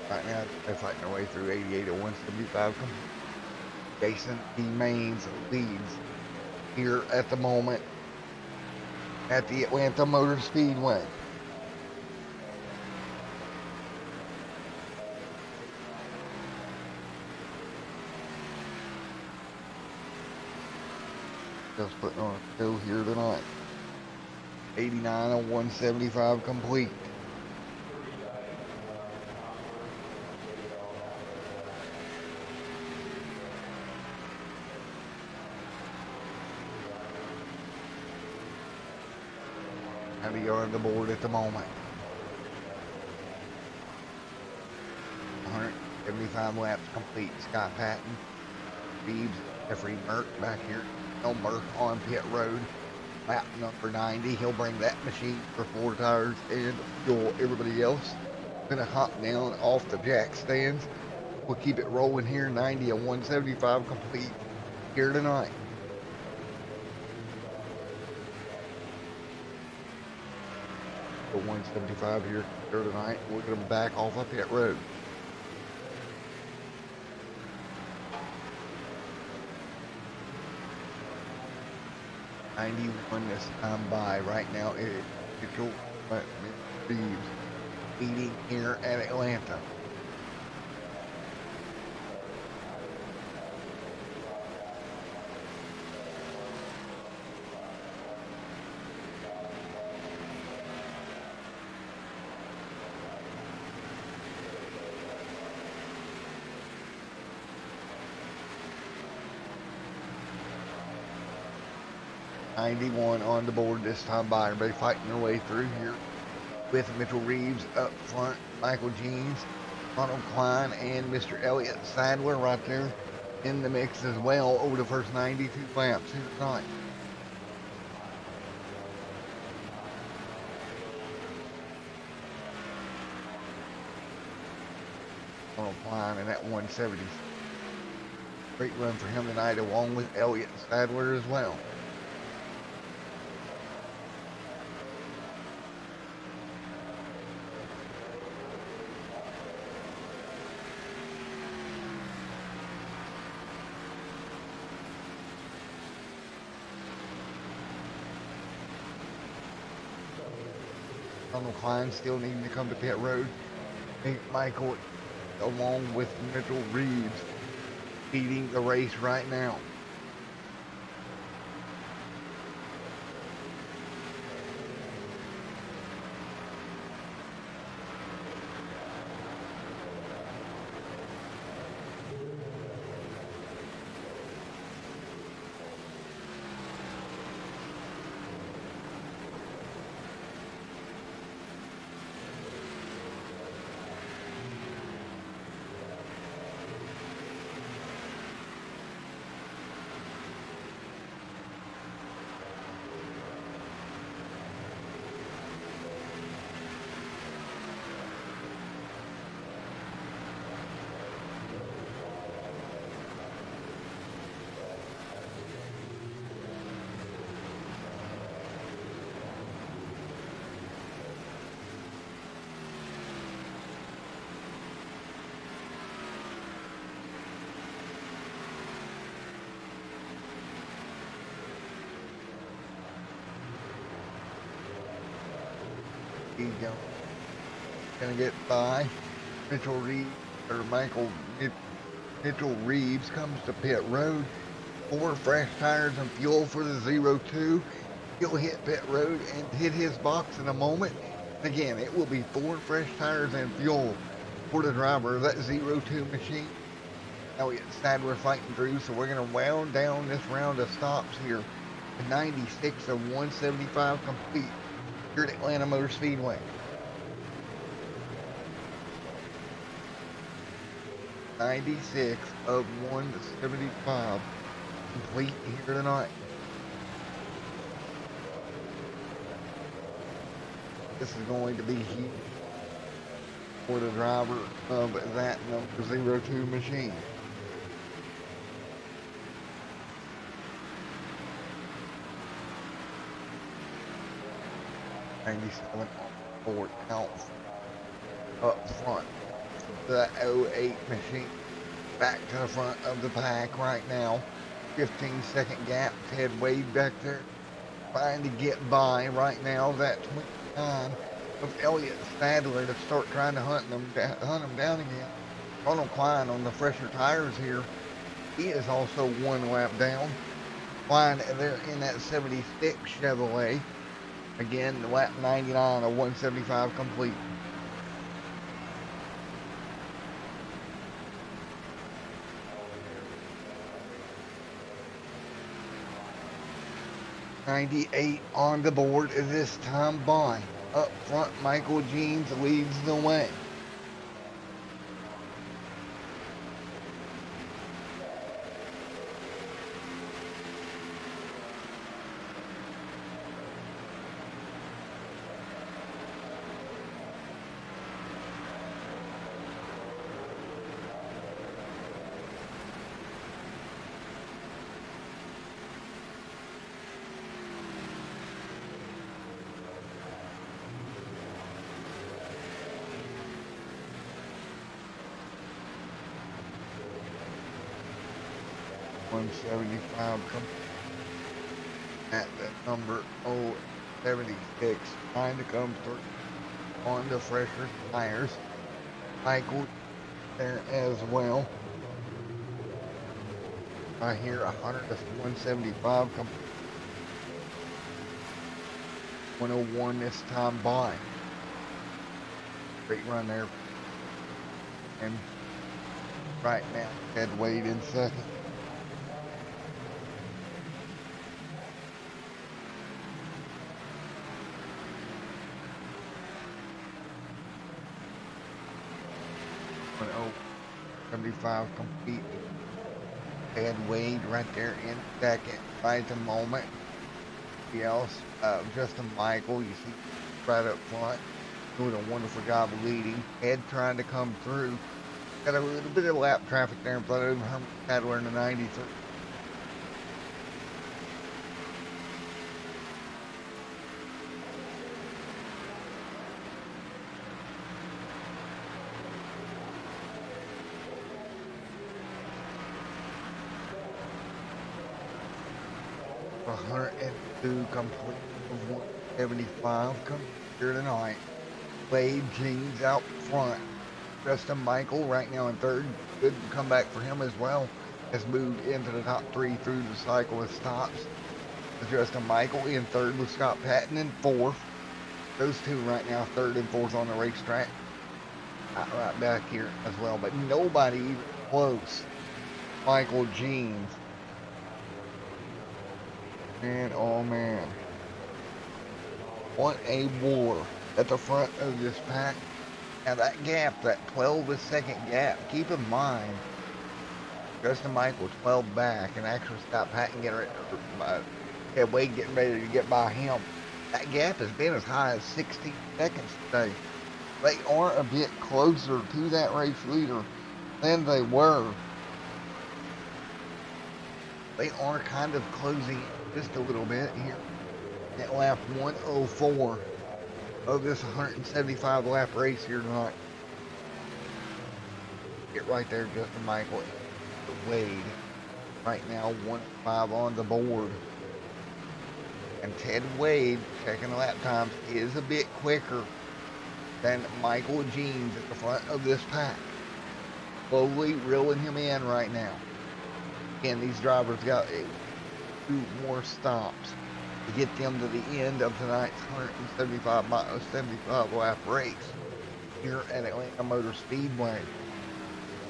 Right now, they're fighting their way through 88 to 175. Jason D. Maines leads here at the moment at the Atlanta Motor Speedway. Just putting on a show here tonight. 89 and 175 complete. Heavy on the board at the moment. 175 laps complete. Scott Patton, Reeves, Jeffrey Merck back here. No Merck on pit road. Lap number 90. He'll bring that machine for 4 tires and fuel. Everybody else gonna hop down off the jack stands. We'll keep it rolling here. 90 and 175 complete here tonight. The 175 here tonight. We're going to back off of pit road. 91 this time by. Right now it is Mitchell Reeves leading here at Atlanta. '91 on the board this time by. Everybody fighting their way through here with Mitchell Reeves up front, Michael Jeans, Ronald Klein, and Mr. Elliott Sadler right there in the mix as well over the first 92 laps here tonight. Ronald Klein in that 170. Great run for him tonight, along with Elliott Sadler as well. Ronald Klein still needing to come to pit road. Michael, along with Mitchell Reeves, leading the race right now. He's gonna get by. Mitchell Reeves, or Mitchell Reeves comes to pit road. 4 fresh tires and fuel for the 02. He'll hit pit road and hit his box in a moment. Again, it will be 4 fresh tires and fuel for the driver of that 02 machine. Elliott Sadler fighting through, so we're gonna wound down this round of stops here. 96 of 175 complete here at Atlanta Motor Speedway. 96 of 175 complete here tonight. This is going to be huge for the driver of that number 02 machine. '97 Ford out up front. The 08 machine back to the front of the pack right now. 15-second gap. Ted Wade back there trying to get by right now. That 29 of Elliott Sadler to start trying to hunt him down again. Ronald Klein on the fresher tires here. He is also 1 lap down. Klein there in that 76 Chevrolet. Again, lap 99 of 175 complete. '98 on the board this time by. Up front, Michael Jeans leads the way. '75 at the number 076, trying to come through on the fresher tires. Michael there as well. I hear 100 to 175 come 101 this time by. Great run there. And right now, Ted Wade in second. When 75 complete. Ted Wade right there in second right at the moment. Else, Justin Michael, you see right up front, doing a wonderful job of leading. Ed trying to come through. Got a little bit of lap traffic there in front of him. Herman Sadler in the 93. For 102 complete of 175 come here tonight. Wade Jeans out front. Justin Michael right now in third. Good comeback for him as well. Has moved into the top three through the cycle with stops. Justin Michael in third with Scott Patton in fourth. Those two right now, third and fourth on the racetrack. Right back here as well, but nobody even close. Michael Jeans. Man, oh man. What a war at the front of this pack. Now that gap, that 12-second gap, keep in mind, Justin Michael 12 back, and actually Scott Patton Wade getting ready to get by him. That gap has been as high as 16 seconds today. They are a bit closer to that race leader than they were. They are kind of closing just a little bit here at lap 104 of this 175 lap race here tonight. Get right there, Justin Michael. Wade right now 1-5 on the board, and Ted Wade checking the lap times is a bit quicker than Michael Jeans at the front of this pack. Slowly reeling him in right now. Again, these drivers got 2 more stops to get them to the end of tonight's 75 lap race here at Atlanta Motor Speedway.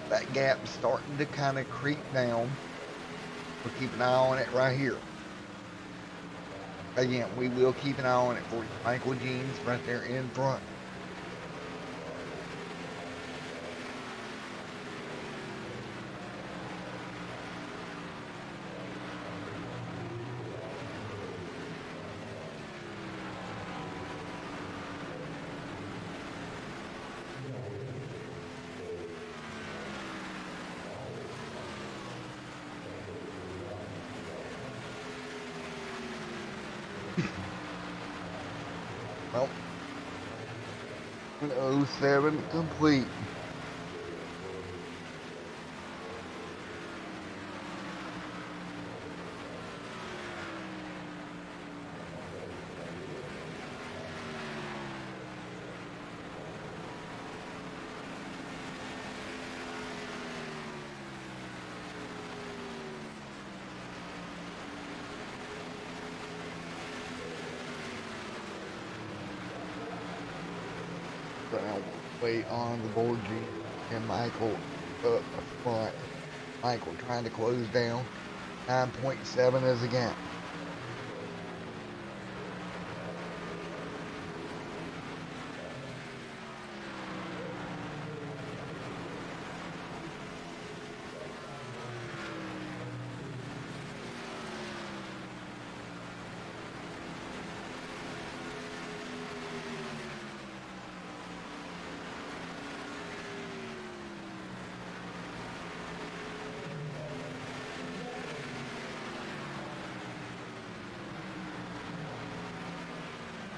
That gap's starting to kind of creep down. We'll keep an eye on it right here. Again, we will keep an eye on it for you. Michael Jeans right there in front. Well, 07 complete. Wait on the board, G, and Michael up front. Michael trying to close down. 9.7 is the gap.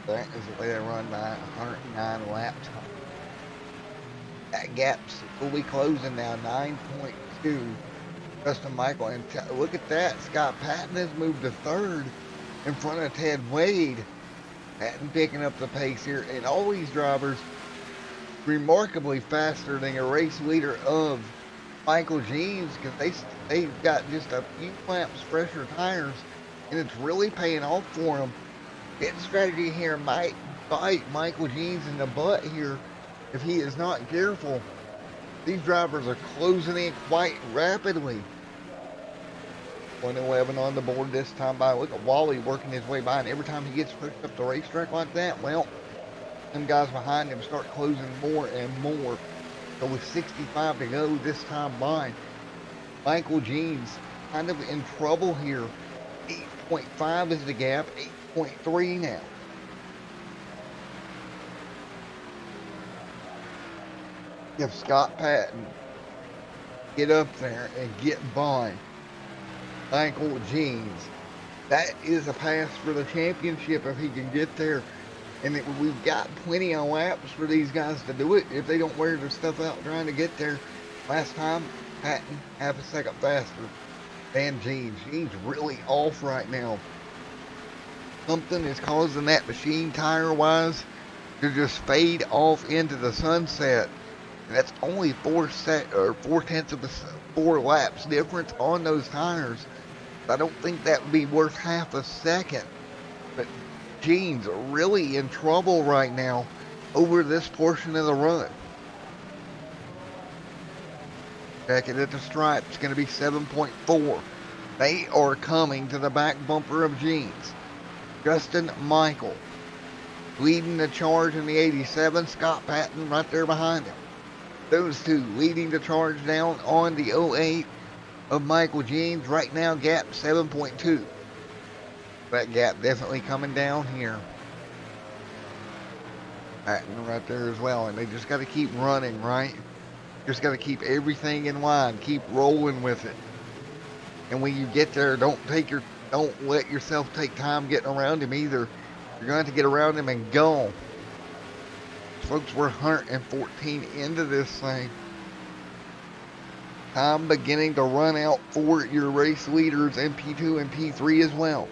That is the way they run by 109 lap time. That gap's will be closing now, 9.2. Justin Michael, and look at that. Scott Patton has moved to third. in front of Ted Wade. Patton picking up the pace here, and all these drivers remarkably faster than a race leader of Michael Jeans, because they've got just a few laps fresher tires, and it's really paying off for them. Pit strategy here might bite Michael Jeans in the butt here if he is not careful. These drivers are closing in quite rapidly. 111 on the board this time by. Look at Wally working his way by, and every time he gets pushed up the racetrack like that, well, them guys behind him start closing more and more. So with 65 to go this time by, Michael Jeans kind of in trouble here. 8.5 is the gap, 8.3 now. If Scott Patton get up there and get by Michael Jeans, that is a pass for the championship if he can get there. And we've got plenty of laps for these guys to do it if they don't wear their stuff out trying to get there. Last time, Patton half a second faster than Jeans. Jeans really off right now. Something is causing that machine tire-wise to just fade off into the sunset. And that's only 4 tenths of 4 laps difference on those tires. I don't think that would be worth half a second. But Jeans are really in trouble right now over this portion of the run. Check it at the stripe. It's going to be 7.4. They are coming to the back bumper of Jeans. Justin Michael leading the charge in the 87. Scott Patton right there behind him. Those two leading the charge down on the 08 of Michael Jeans. Right now, gap 7.2. That gap definitely coming down here. Patton right there as well. And they just got to keep running, right? Just got to keep everything in line. Keep rolling with it. And when you get there, don't let yourself take time getting around him either. You're going to have to get around him and go. Folks, we're 114 into this thing. Time beginning to run out for your race leaders in P2 and P3 as well.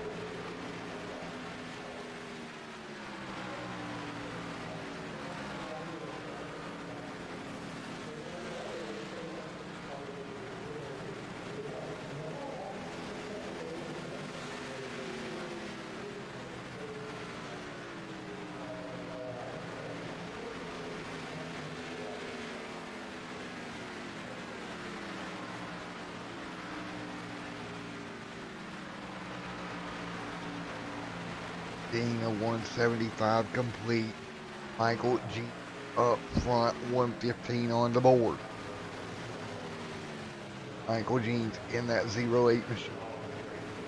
Being a 175 complete. Michael G up front, 115 on the board. Michael Jeans in that 08 machine.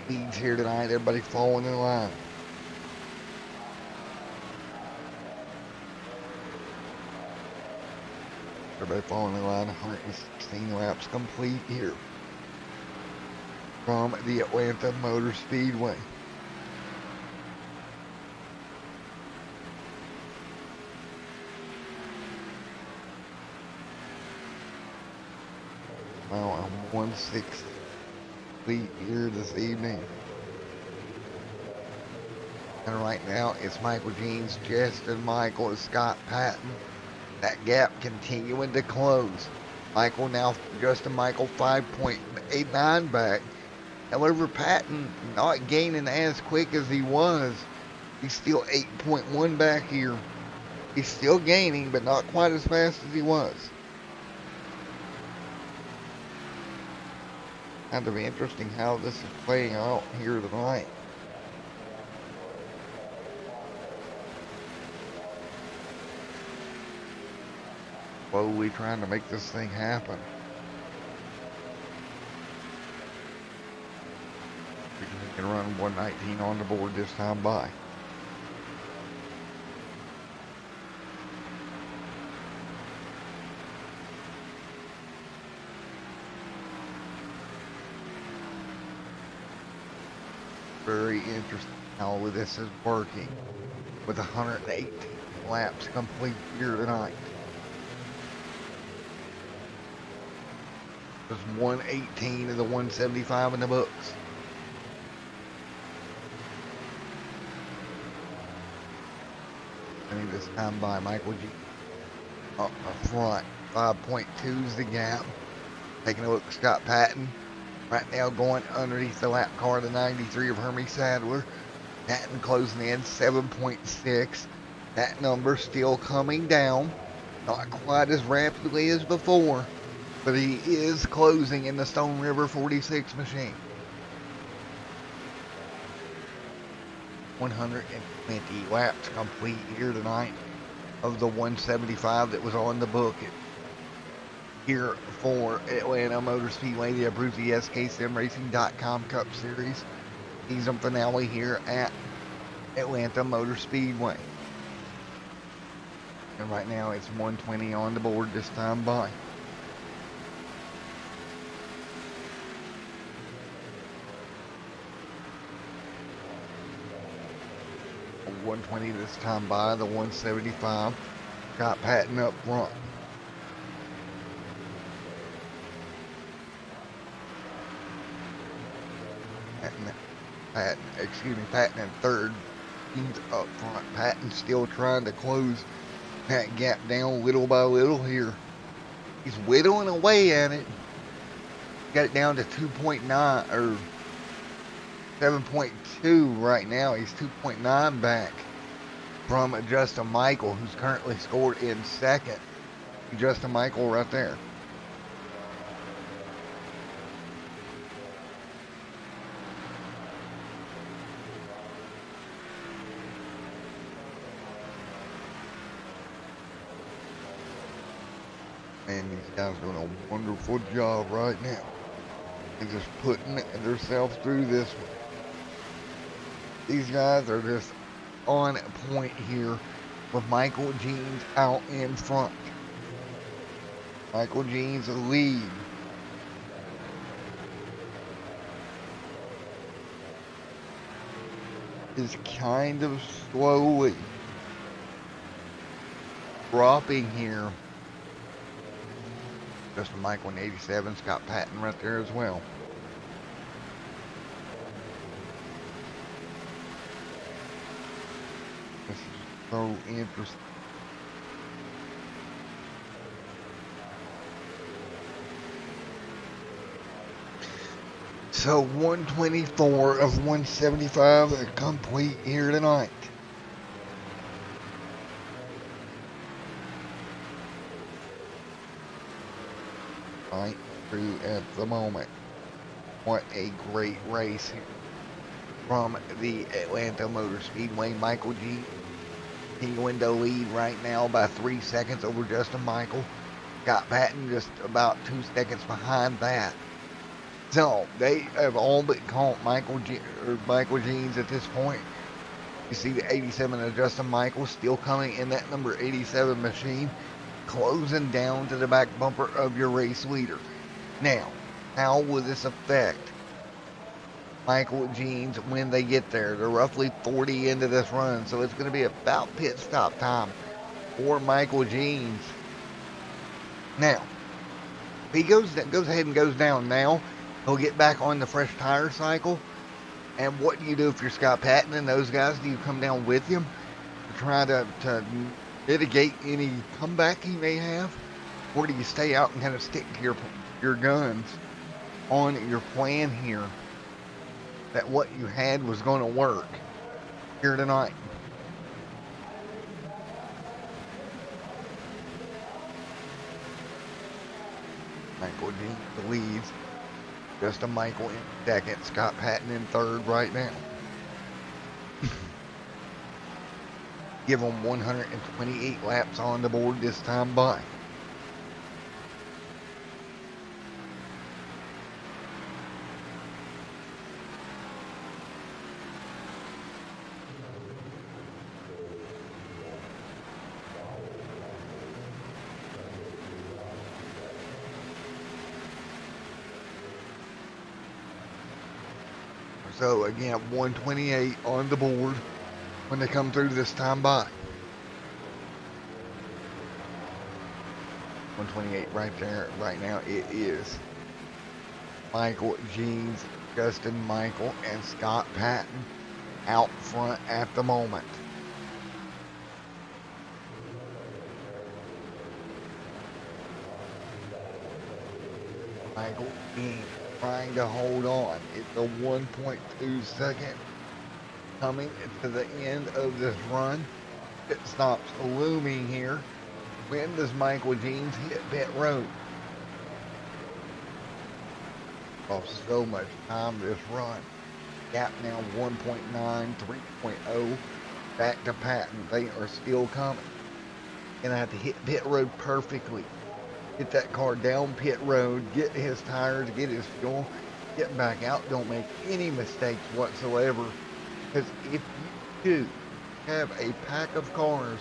Leads here tonight. Everybody falling in line. Everybody falling in line. 116 laps complete here from the Atlanta Motorspeedway. Well, I'm 1/6 complete here this evening. And right now, it's Michael Jeans, Justin Michael, and Scott Patton. That gap continuing to close. Justin Michael 5.89 back. However, Patton not gaining as quick as he was. He's still 8.1 back here. He's still gaining, but not quite as fast as he was. Kind of interesting how this is playing out here tonight. Slowly trying to make this thing happen. We can run 119 on the board this time by. Very interesting how this is working with 118 laps complete here tonight. There's 118 of the 175 in the books. And this time by Michael G. Up front. 5.2 is the gap. Taking a look at Scott Patton. Right now going underneath the lap car, the 93 of Hermie Sadler. Patton closing in 7.6. That number still coming down. Not quite as rapidly as before, but he is closing in the Stone River 46 machine. 120 laps complete here tonight of the 175 that was on the book here for Atlanta Motorspeedway, the Abruzzi SKSimRacing.com Cup Series season finale here at Atlanta Motorspeedway. And right now it's 120 on the board this time by. A 120 this time by, the 175. Scott Patton up front. Patton in third. He's up front. Patton still trying to close that gap down little by little here. He's whittling away at it. Got it down to 2.9 or 7.2 right now. He's 2.9 back from Justin Michael, who's currently scored in second. Justin Michael right there. And these guys doing a wonderful job right now. They're just putting themselves through this one. These guys are just on point here with Michael Jeans out in front. Michael Jeans the lead. Is kind of slowly dropping here. Justin Michael in 87, Scott Patton right there as well. This is so interesting. So 124 of 175 are complete here tonight. Right through at the moment. What a great race here from the Atlanta Motor Speedway. Michael G. continuing to lead right now by 3 seconds over Justin Michael. Scott Patton just about 2 seconds behind that. So they have all but caught Michael Jeans at this point. You see the 87 of Justin Michael still coming in that number 87 machine, closing down to the back bumper of your race leader. Now, how will this affect Michael Jeans when they get there? They're roughly 40 into this run, so it's going to be about pit stop time for Michael Jeans. Now, if he goes ahead and goes down now, he'll get back on the fresh tire cycle. And what do you do if you're Scott Patton and those guys? Do you come down with him to try to mitigate any comeback he may have? Or do you stay out and kind of stick to your guns on your plan here, that what you had was going to work here tonight? Michael Jeans leads. Justin Michael in second. Scott Patton in third right now. Give them 128 laps on the board this time by. So again, 128 on the board when they come through this time by. 128 right there, right now it is Michael Jeans, Justin Michael, and Scott Patton out front at the moment. Michael Dean trying to hold on. It's a 1.2 second coming to the end of this run. Pit stops looming here. When does Michael Jeans hit pit road? Lost so much time this run. Gap now 1.9, 3.0. Back to Patton. They are still coming. Gonna have to hit pit road perfectly. Get that car down pit road, get his tires, get his fuel, get back out. Don't make any mistakes whatsoever. Because if you do have a pack of cars,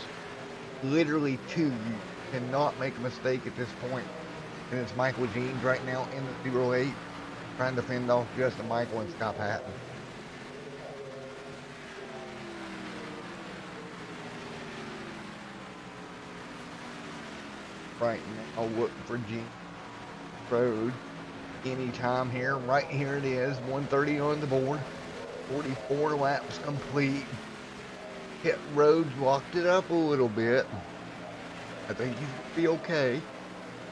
literally two, you cannot make a mistake at this point. And it's Michael Jeans right now in the 08, trying to fend off Justin Michael and Scott Patton. Right now, looking for Jeans Road. Anytime here, right here it is, 130 on the board, 44 laps complete. Pit road locked it up a little bit. I think he's gonna be okay.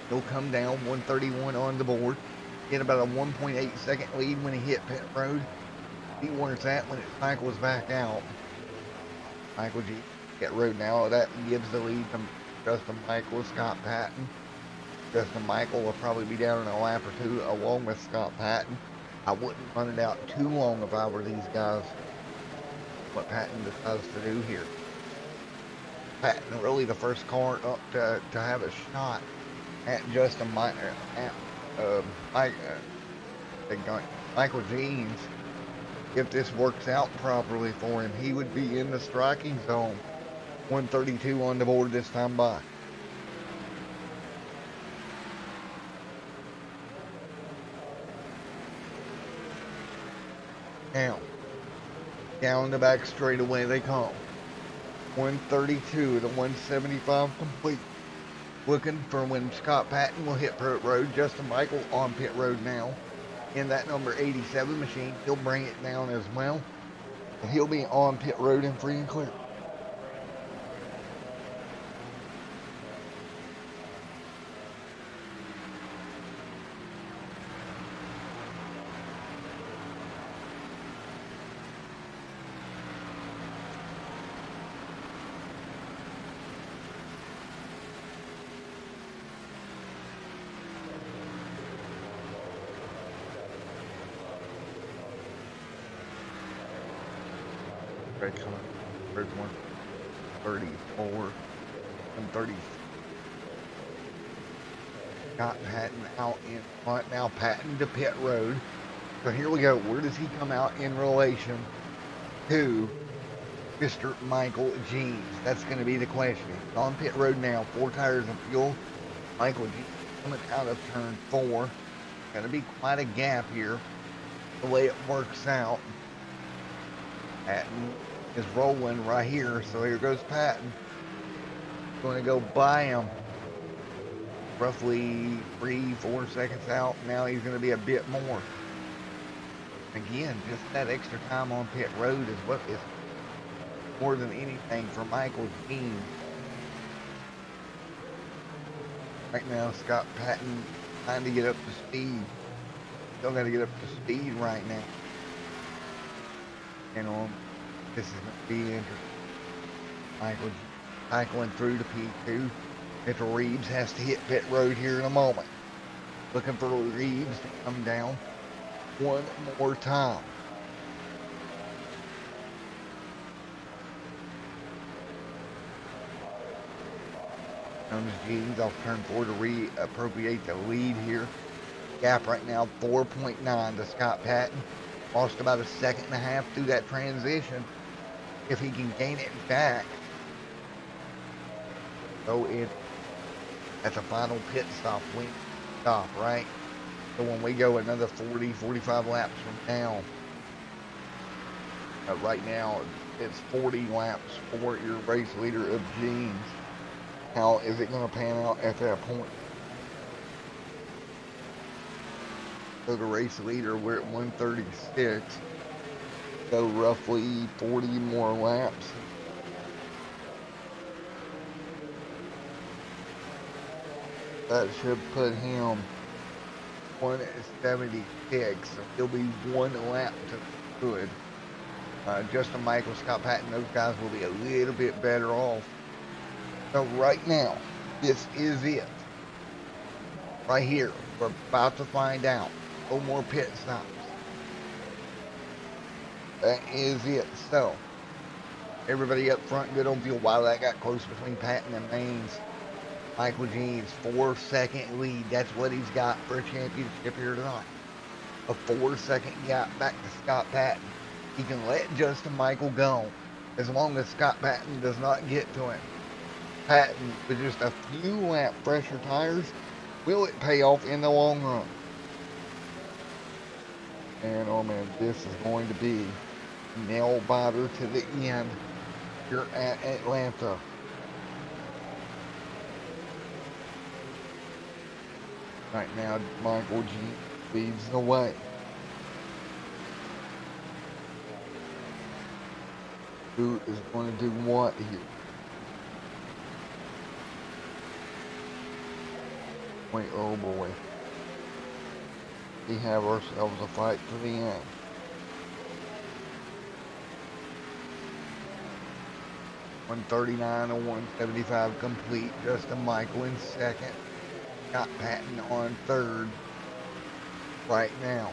He'll come down 131 on the board. Get about a 1.8 second lead when he hit pit road. See where it's at when it cycles back out. Michael G pit road now. That gives the lead to Justin Michael, Scott Patton. Justin Michael will probably be down in a lap or two along with Scott Patton. I wouldn't run it out too long if I were these guys. What Patton decides to do here. Patton really the first car up to have a shot at Justin Michael Jeans. If this works out properly for him, he would be in the striking zone. 132 on the board this time by. Now, down the back straightaway they come. 132 to 175 complete. Looking for when Scott Patton will hit pit road. Justin Michael on pit road now. In that number 87 machine, he'll bring it down as well. And he'll be on pit road and free and clear. Right, come on. There's 134, 130. Got Patton out in front now. Patton to pit road. So here we go. Where does he come out in relation to Mr. Michael Jeans? That's going to be the question. He's on pit road now. 4 tires of fuel. Michael Jeans coming out of turn 4. Going to be quite a gap here. The way it works out. Patton is rolling right here, so here goes Patton. Going to go by him. Roughly 3-4 seconds out. Now he's going to be a bit more. Again, just that extra time on pit road is what is more than anything for Michael Jeans. Right now, Scott Patton trying to get up to speed. Still got to get up to speed right now. And this is going to be interesting. Michael cycling through to P2. Mr. Reeves has to hit pit road here in a moment. Looking for Reeves to come down one more time. Comes Jeans off turn 4 to reappropriate the lead here. Gap right now 4.9 to Scott Patton. Lost about a second and a half through that transition. If he can gain it back. So that's a final pit stop, wing stop, right? So when we go another 40, 45 laps from now, right now it's 40 laps for your race leader of Jeans. How is it going to pan out at that point? So the race leader, we're at 136. So roughly 40 more laps. That should put him 176. So he'll be 1 lap to the good. Justin Michael, Scott Patton, those guys will be a little bit better off. So right now, this is it. Right here, we're about to find out. No more pit stops. That is it. So, everybody up front, good on fuel. While that got close between Patton and Maines, Michael Jean's 4-second lead. That's what he's got for a championship here tonight. A 4-second gap back to Scott Patton. He can let Justin Michael go as long as Scott Patton does not get to him. Patton, with just a few lap fresher tires, will it pay off in the long run? And oh man, this is going to be nail biter to the end here at Atlanta. Right now, Michael G leads the way. Who is going to do what here? Wait, oh boy. We have ourselves a fight to the end. .139 and 175 complete. Justin Michael in second. Scott Patton on third right now.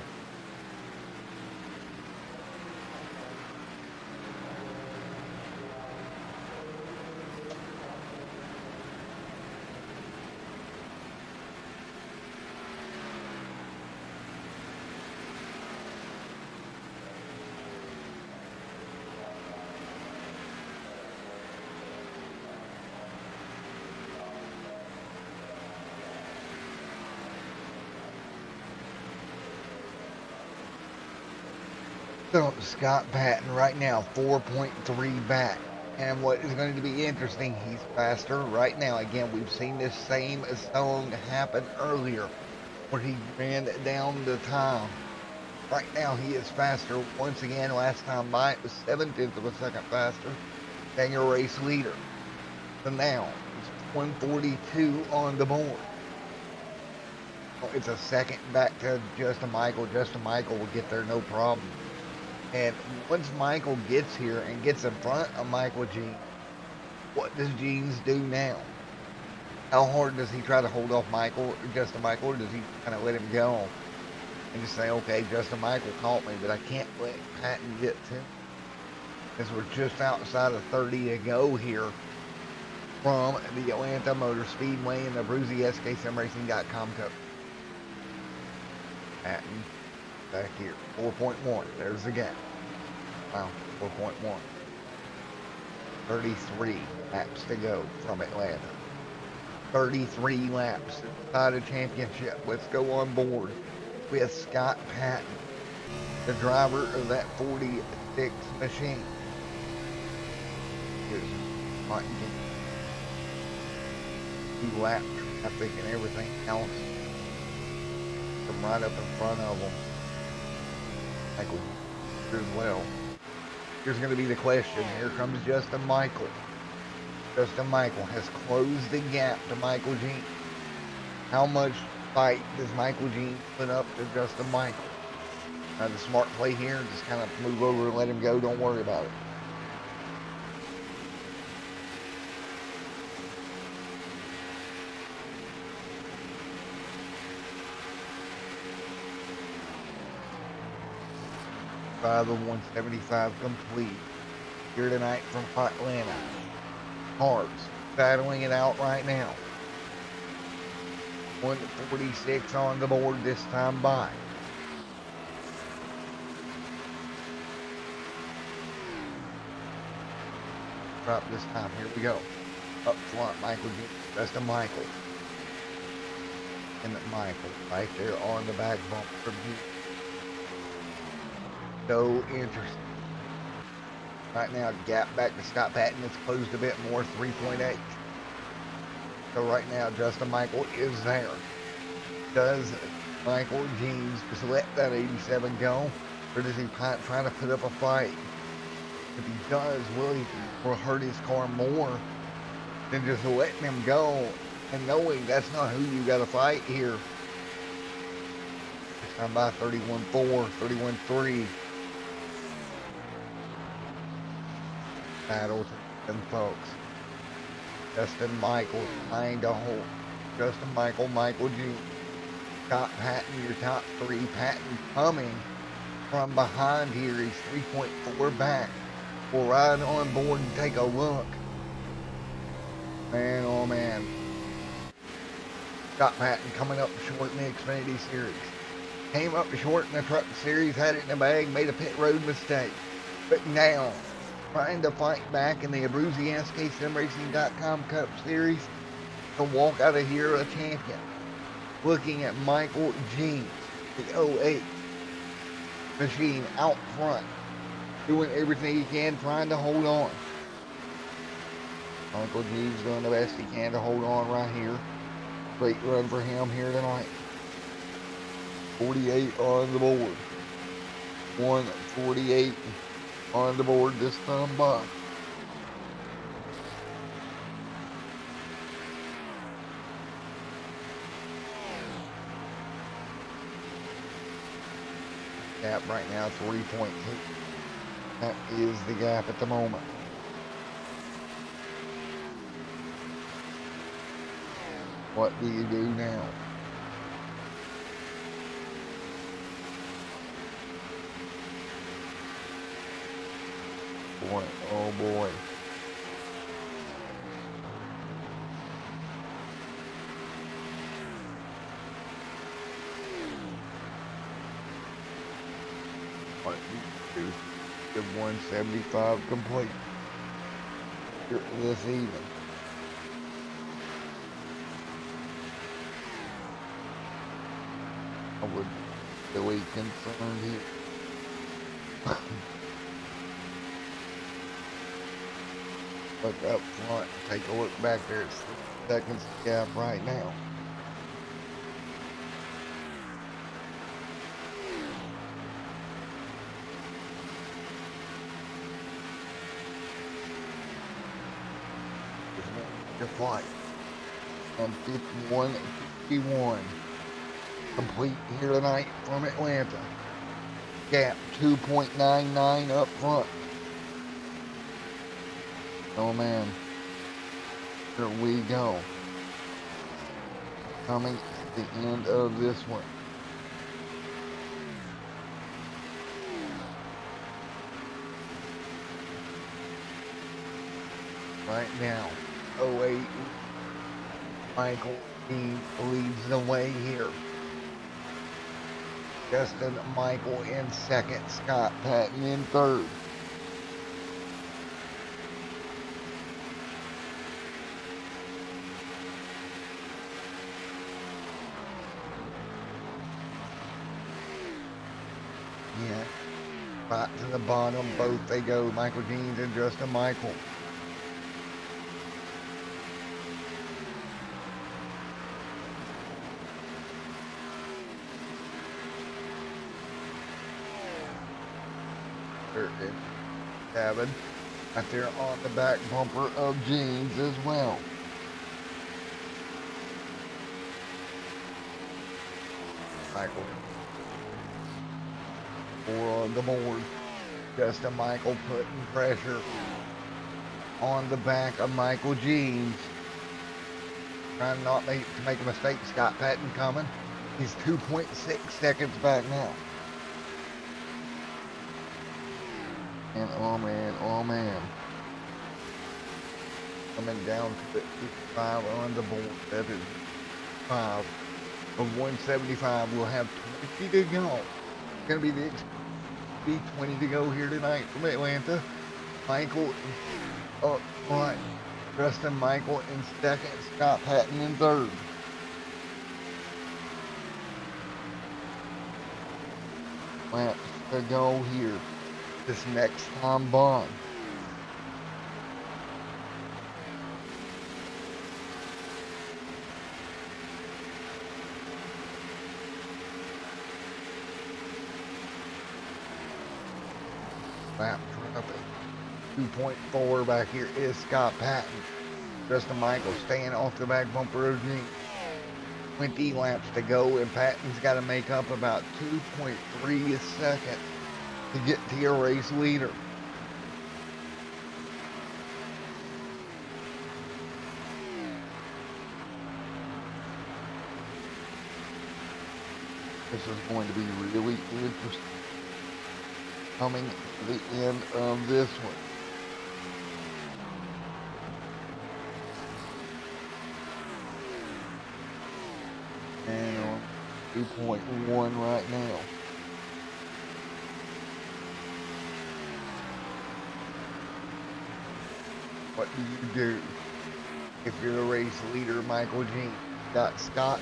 So Scott Patton right now 4.3 back. And what is going to be interesting, he's faster right now. Again, we've seen this same zone happen earlier where he ran down the time. Right now he is faster once again. Last time by it was 0.7 of a second faster than your race leader. So now it's 142 on the board. It's a second back to Justin Michael. Justin Michael will get there no problem. And once Michael gets here and gets in front of Michael Jean, what does Jeans do now? How hard does he try to hold off Justin Michael, or does he kind of let him go and just say, okay, Justin Michael caught me, but I can't let Patton get to him? Because we're just outside of 30 to go here from the Atlanta Motorspeedway and the Abruzzi SKSimRacing.com Cup. Patton back here, 4.1. There's the gap. Wow, 4.1. 33 laps to go from Atlanta. 33 laps inside a championship. Let's go on board with Scott Patton, the driver of that 46 machine. Here's Martin King. 2 lap traffic and everything else. Come right up in front of them. Michael as well. Here's going to be the question. Here comes Justin Michael. Justin Michael has closed the gap to Michael Jean. How much fight does Michael Jean put up to Justin Michael? Now the smart play here, just kind of move over and let him go. Don't worry about it. Of 175 complete here tonight from Atlanta. Cars battling it out right now. 146 on the board this time by. Drop this time. Here we go. Up front, Michael G. Justin Michael. And Michael right there on the back bump from here. So interesting. Right now, gap back to Scott Patton. It's closed a bit more, 3.8. So right now, Justin Michael is there. Does Michael Jeans just let that 87 go? Or does he try to put up a fight? If he does, will hurt his car more than just letting him go and knowing that's not who you got to fight here. This time by 31.4, 31.3. Battle to them folks. Justin Michael trying to hold. Justin Michael, Michael G. Scott Patton, your top three. Patton coming from behind here. He's 3.4 back. We'll ride on board and take a look. Man, oh man. Scott Patton coming up short in the Xfinity Series. Came up short in the Truck Series, had it in the bag, made a pit road mistake. But now, trying to fight back in the Abruzzi SKSimRacing.com Cup Series to walk out of here a champion. Looking at Michael Jeans, the 08 machine out front, doing everything he can, trying to hold on. Michael Jeans doing the best he can to hold on right here. Great run for him here tonight. 48 on the board. 148 on the board this time by. Gap right now 3.2. That is the gap at the moment. What do you do now? Boy, oh boy. What do you do? Good 175 complete. Here this evening. I would really concerned here. Look up front, take a look back there. It's 3 seconds gap right now. The flight on 51 complete here tonight from Atlanta. Gap 2.99 up front. Oh man, here we go. Coming to the end of this one. Right now, 08 Michael Dean leads the way here. Justin Michael in second, Scott Patton in third. Yeah, right to the bottom, both they go, Michael Jeans and Justin Michael. There is Gavin right there on the back bumper of Jeans as well. Michael. 4 on the board. Justin Michael putting pressure on the back of Michael Jeans. Trying not to make a mistake. Scott Patton coming. He's 2.6 seconds back now. And oh man. Coming down to the 55 on the board. That is 5 of 175. We'll have 20 to go. It's going to be the B20 to go here tonight from Atlanta. Michael up front. Justin Michael in second. Scott Patton in third. Laps to go here. This next time bond. Lap traffic. 2.4 back here is Scott Patton. Justin Michael staying off the back bumper of Jeans. 20 laps to go, and Patton's got to make up about 2.3 seconds to get to your race leader. This is going to be really interesting coming to the end of this one. And on 2.1 right now. What do you do if you're the race leader, Michael Jean? Got Scott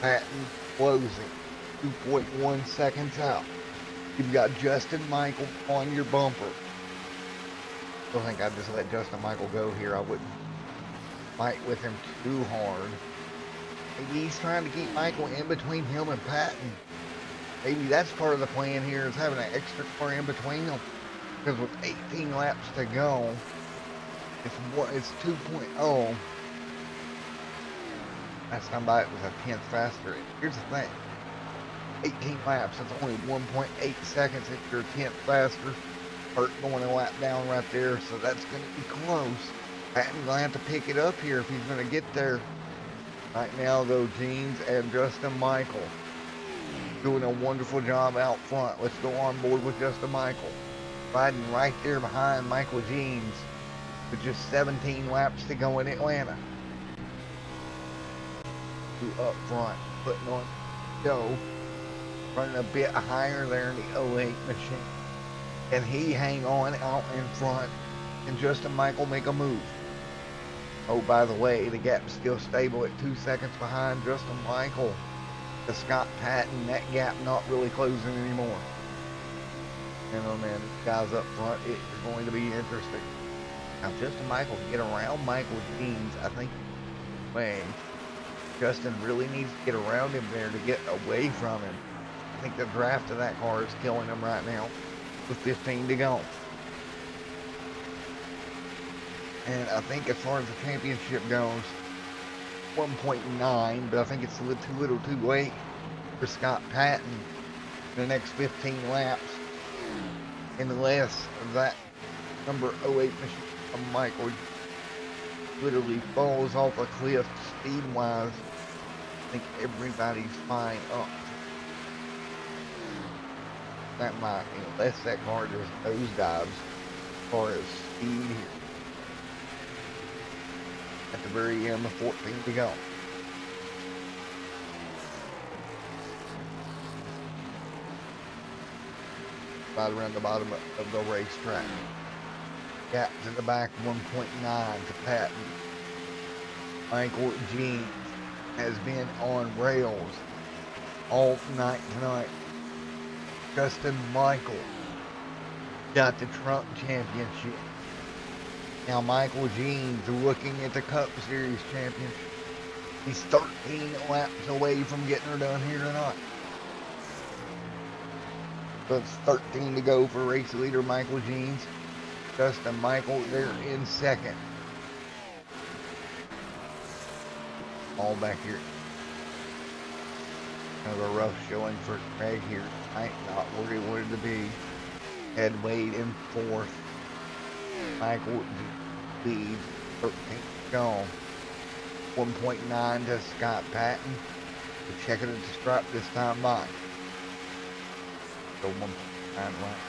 Patton closing 2.1 seconds out. You've got Justin Michael on your bumper. I don't think I'd just let Justin Michael go here. I wouldn't fight with him too hard. Maybe he's trying to keep Michael in between him and Patton. Maybe that's part of the plan here, is having an extra car in between them. Because with 18 laps to go, it's 2.0. Last time by it was a tenth faster. Here's the thing. 18 laps, that's only 1.8 seconds if you're a tenth faster. Hurt going a lap down right there, so that's going to be close. Patton's going to have to pick it up here if he's going to get there. Right now, though, Jeans and Justin Michael doing a wonderful job out front. Let's go on board with Justin Michael. Riding right there behind Michael Jeans with just 17 laps to go in Atlanta. Up front, putting on go, running a bit higher there in the 08 machine. And he hang on out in front, and Justin Michael make a move. Oh, by the way, the gap's still stable at 2 seconds behind Justin Michael. To Scott Patton, that gap not really closing anymore. And oh man, guys up front, it is going to be interesting. Now Justin Michael can get around Michael Jeans, I think, way. Justin really needs to get around him there to get away from him. I think the draft of that car is killing him right now with 15 to go. And I think as far as the championship goes, 1.9, but I think it's a little too late for Scott Patton in the next 15 laps. Unless that number 08 machine of Michael literally falls off a cliff speed-wise. I think everybody's fine up. That might, unless that car just nosedives as far as speed here. At the very end of 14 to go. Right around the bottom of the racetrack. Gaps in the back, 1.9 to Patton. Michael Jeans has been on rails all night tonight. Justin Michael got the Trump Championship. Now Michael Jeans looking at the Cup Series Championship. He's 13 laps away from getting her done here tonight. So it's 13 to go for race leader Michael Jeans. Justin Michael there in second. All back here. Kind of a rough showing for Craig here tonight. Not where he wanted to be. Ed Wade in fourth. Michael leads 13 to go. 1.9 to Scott Patton. We're checking the stripe this time by. So 1.9 laps.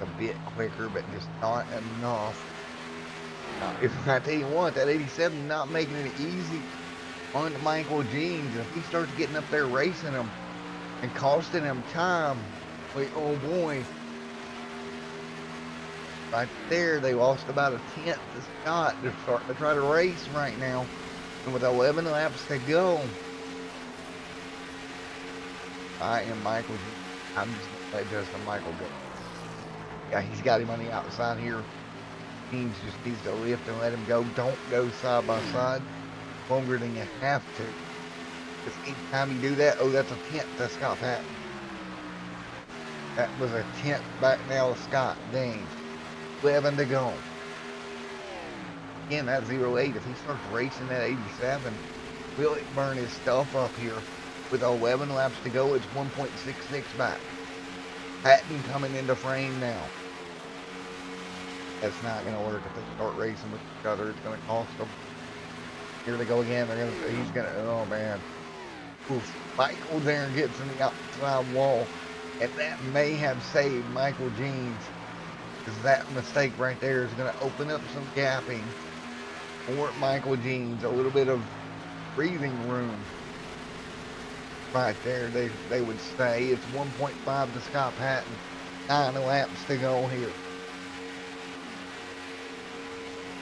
A bit quicker, but just not enough. Now, if I tell you what, that 87 not making it easy on Michael Jeans. If he starts getting up there racing him and costing him time, wait, oh boy. Right there, they lost about a tenth to Scott. They're starting to try to race right now. And with 11 laps to go, I am Michael Jeans. I'm just going to let Justin Michael go. Yeah, he's got him on the outside here. Jeans just needs to lift and let him go. Don't go side by side longer than you have to. Because each time you do that, oh, that's a tenth to Scott Patton. That was a tenth back now to Scott. Dang. 11 to go. Again, that 08, if he starts racing that 87, Will it burn his stuff up here? With 11 laps to go, it's 1.66 back. Patton coming into frame now. That's not going to work if they start racing with each other. It's going to cost them. Here they go again. He's going to, oh man. Oof. Michael there gets in the outside wall. And that may have saved Michael Jeans. Because that mistake right there is going to open up some gapping for Michael Jeans. A little bit of breathing room. Right there, they would stay. It's 1.5 to Scott Patton. 9 laps to go here.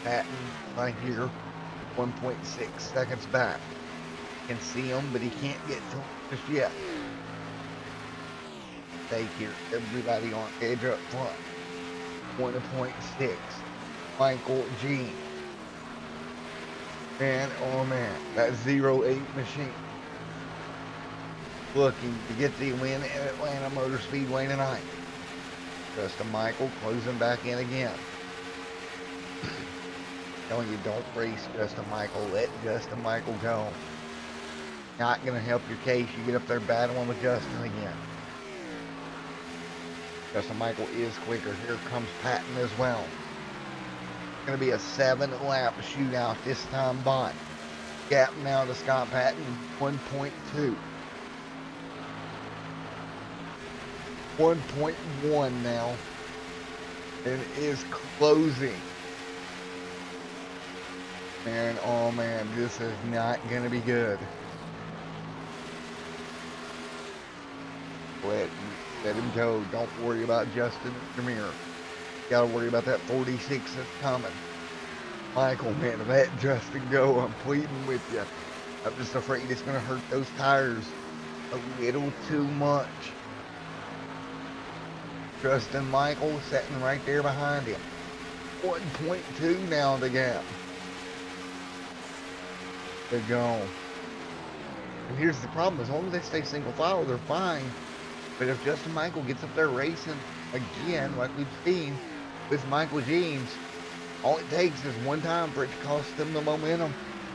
Patton right here, 1.6 seconds back. You can see him, but he can't get to him just yet. Stay here. Everybody on edge up front. 1.6. Michael G. And oh man, that 08 machine. Looking to get the win at Atlanta Motorspeedway tonight. Justin Michael closing back in again. Telling you, don't race Justin Michael. Let Justin Michael go. Not going to help your case. You get up there battling with Justin again. Justin Michael is quicker. Here comes Patton as well. It's going to be a 7-lap shootout this time by. Gap now to Scott Patton, 1.2. 1.1 now. It is closing. And oh man, this is not going to be good. Let him go. Don't worry about Justin and Jameer. Got to worry about that 46 that's coming. Michael, man, let Justin go. I'm pleading with you. I'm just afraid it's going to hurt those tires a little too much. Justin Michael sitting right there behind him. 1.2 now the gap. To go. And here's the problem. As long as they stay single file, they're fine. But if Justin Michael gets up there racing again, like we've seen with Michael Jeans, all it takes is one time for it to cost them the momentum.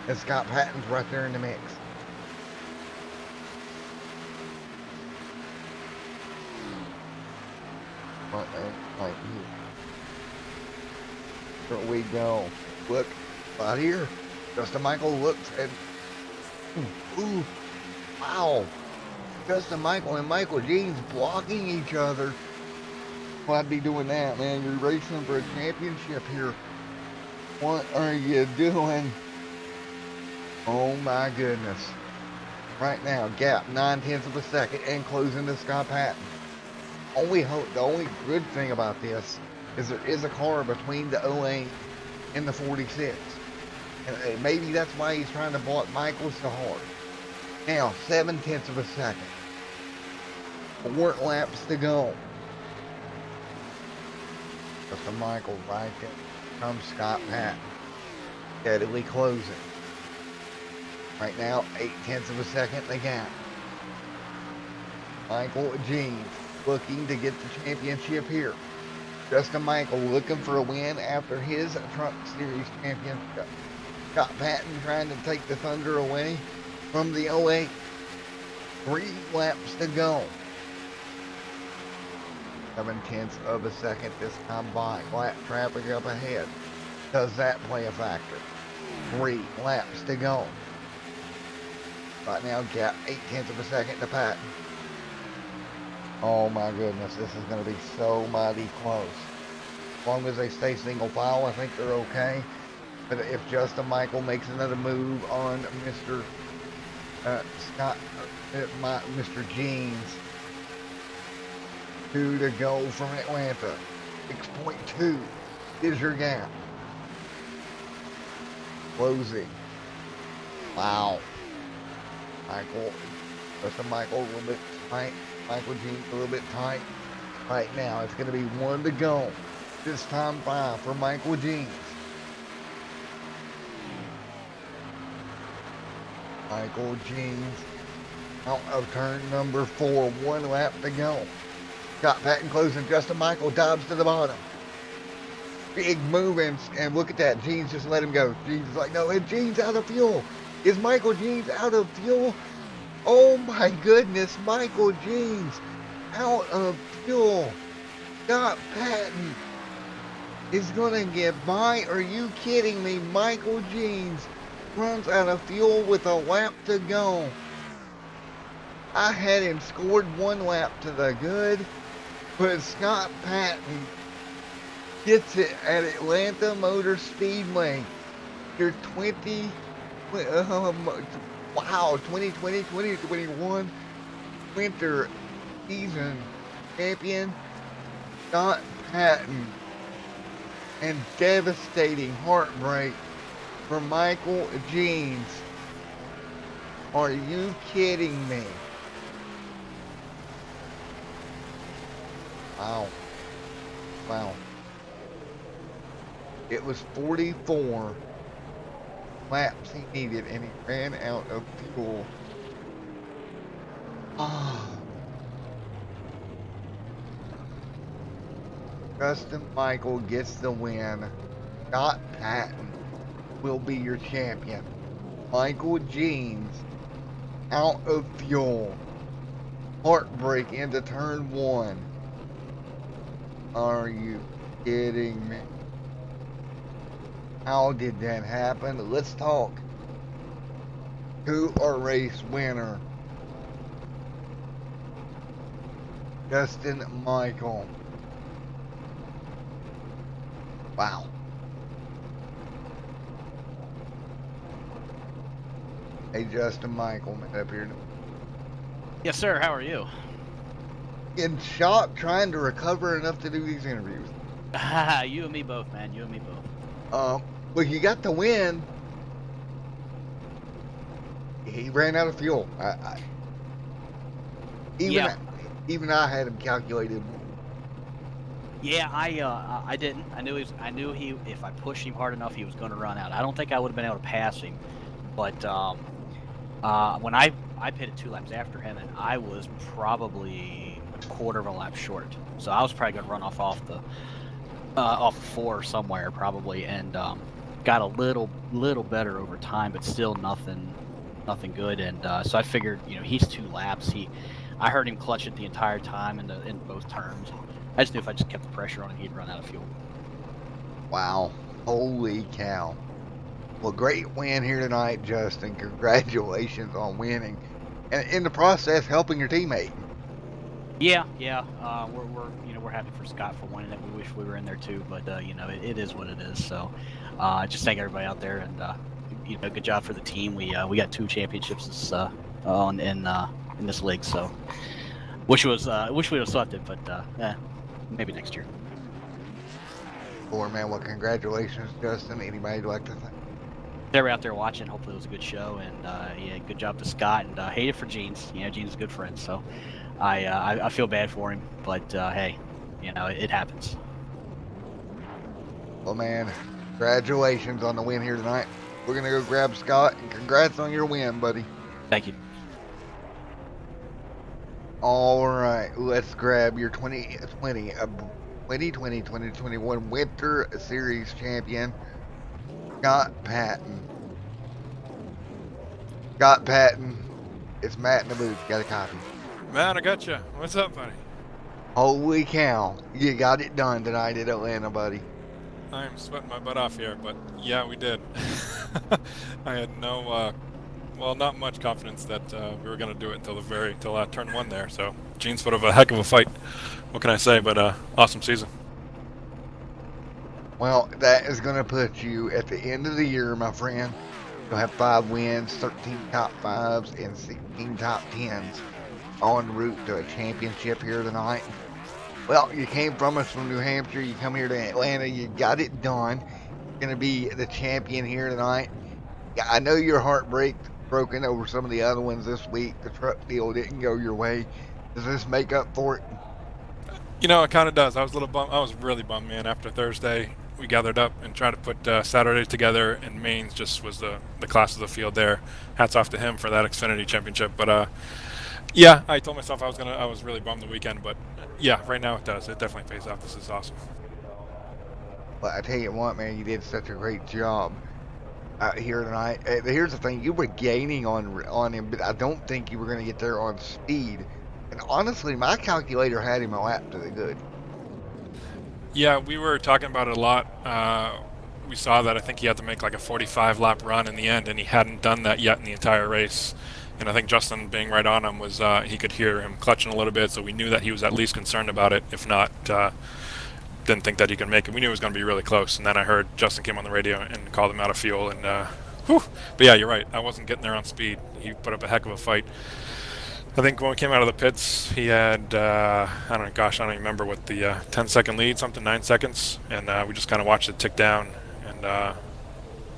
And Scott Patton's right there in the mix. Right here. Here we go. Look, right here. Justin Michael looks and ooh, wow. Justin Michael and Michael Jeans blocking each other. Well, I'd be doing that, man. You're racing for a championship here. What are you doing? Oh my goodness. Right now, gap 9/10 of a second and closing to Scott Patton. The only good thing about this is there is a car between the 08 and the 46. And maybe that's why he's trying to block Michael so hard. Now, 7/10 of a second. 4 laps to go. Justin Michael right there. Comes Scott Patton. Steadily closing. Right now, 8/10 of a second the gap. Michael Jeans looking to get the championship here. Justin Michael looking for a win after his Truck Series championship. Scott Patton trying to take the thunder away from the 08. 3 laps to go. 7/10 of a second this time by. Lap traffic up ahead. Does that play a factor? 3 laps to go. Right now, gap 8/10 of a second to Patton. Oh my goodness, this is going to be so mighty close. As long as they stay single file, I think they're okay. But if Justin Michael makes another move on Mr. Mr. Jeans, 2 to go from Atlanta. 6.2 is your gap. Closing. Wow. Justin Michael a little bit tight. Michael Jeans a little bit tight. Right now, it's going to be 1 to go. This time 5 for Michael Jeans. Michael Jeans out of turn number 4. 1 lap to go. Scott Patton closing. Justin Michael dives to the bottom. Big move, and look at that. Jeans just let him go. Jeans is like, no, Jeans out of fuel. Is Michael Jeans out of fuel? Oh my goodness, Michael Jeans out of fuel. Scott Patton is gonna get by. Are you kidding me? Michael Jeans runs out of fuel with a lap to go. I had him scored 1 lap to the good, but Scott Patton gets it at Atlanta Motor Speedway. Your 2020-2021 winter season champion, Scott Patton. And devastating heartbreak for Michael Jeans. Are you kidding me? Wow. Wow. It was 44 laps he needed and he ran out of fuel. Ah. Justin Michael gets the win. Scott Patton will be your champion. Michael Jeans out of fuel. Heartbreak into turn 1. Are you kidding me? How did that happen? Let's talk to our race winner, Justin Michael. Wow. Hey, Justin Michael, man, up here. Yes, sir. How are you? In shock, trying to recover enough to do these interviews. You and me both, man. You and me both. But you got the win. He ran out of fuel. Even I had him calculated. Yeah, I didn't. I knew he. If I pushed him hard enough, he was going to run out. I don't think I would have been able to pass him, but when I pitted 2 laps after him, and I was probably a quarter of a lap short, so I was probably going to run off the 4 somewhere probably, and got a little better over time, but still nothing good. And so I figured, he's 2 laps. I heard him clutch it the entire time in both turns. I just knew if I just kept the pressure on him, he'd run out of fuel. Wow. Holy cow. Well, great win here tonight, Justin. Congratulations on winning. And in the process, helping your teammate. Yeah. We're happy for Scott for winning it. We wish we were in there too, but it is what it is. So, just thank everybody out there, and good job for the team. We got 2 championships in this league. So, wish we'd have swept it, but maybe next year. Cool, man. Well, congratulations, Justin. Anybody would like to thank? Everybody out there watching, hopefully it was a good show, and good job to Scott, and hate it for Jeans. Jeans is a good friend, so I feel bad for him, but hey, it happens. Well, man, congratulations on the win here tonight. We're gonna go grab Scott, and congrats on your win, buddy. Thank you. All right, let's grab your 2020-2021 Winter Series champion, Scott Patton. Scott Patton, it's Matt in the booth. Got a copy. Matt, I got you. What's up, buddy? Holy cow, you got it done tonight at Atlanta, buddy. I am sweating my butt off here, but yeah, we did. I had no, not much confidence that we were going to do it until turn 1 there. So, Jeans put up a heck of a fight. What can I say? But awesome season. Well, that is going to put you at the end of the year, my friend. You'll have 5 wins, 13 top 5s, and 16 top 10s en route to a championship here tonight. Well, you came from us from New Hampshire. You come here to Atlanta. You got it done. You're going to be the champion here tonight. Yeah, I know your heart broken over some of the other ones this week. The truck deal didn't go your way. Does this make up for it? It kind of does. I was a little bummed. I was really bummed, man. After Thursday, we gathered up and tried to put Saturday together, and Maine's just was the class of the field there. Hats off to him for that Xfinity championship. But yeah, I told myself I was really bummed the weekend, but yeah, right now it does. It definitely pays off. This is awesome. Well, I tell you what, man, you did such a great job. here tonight. Here's the thing: you were gaining on him, but I don't think you were going to get there on speed. And honestly, my calculator had him a lap to the good. Yeah, we were talking about it a lot. We saw that I think he had to make like a 45 lap run in the end, and he hadn't done that yet in the entire race. And I think Justin being right on him was he could hear him clutching a little bit, so we knew that he was at least concerned about it. If not, didn't think that he could make it. We knew it was going to be really close. And then I heard Justin came on the radio and called him out of fuel. And whew. But yeah, you're right. I wasn't getting there on speed. He put up a heck of a fight. I think when we came out of the pits, he had, I don't even remember what the 10-second lead, something, 9 seconds. And we just kind of watched it tick down. And,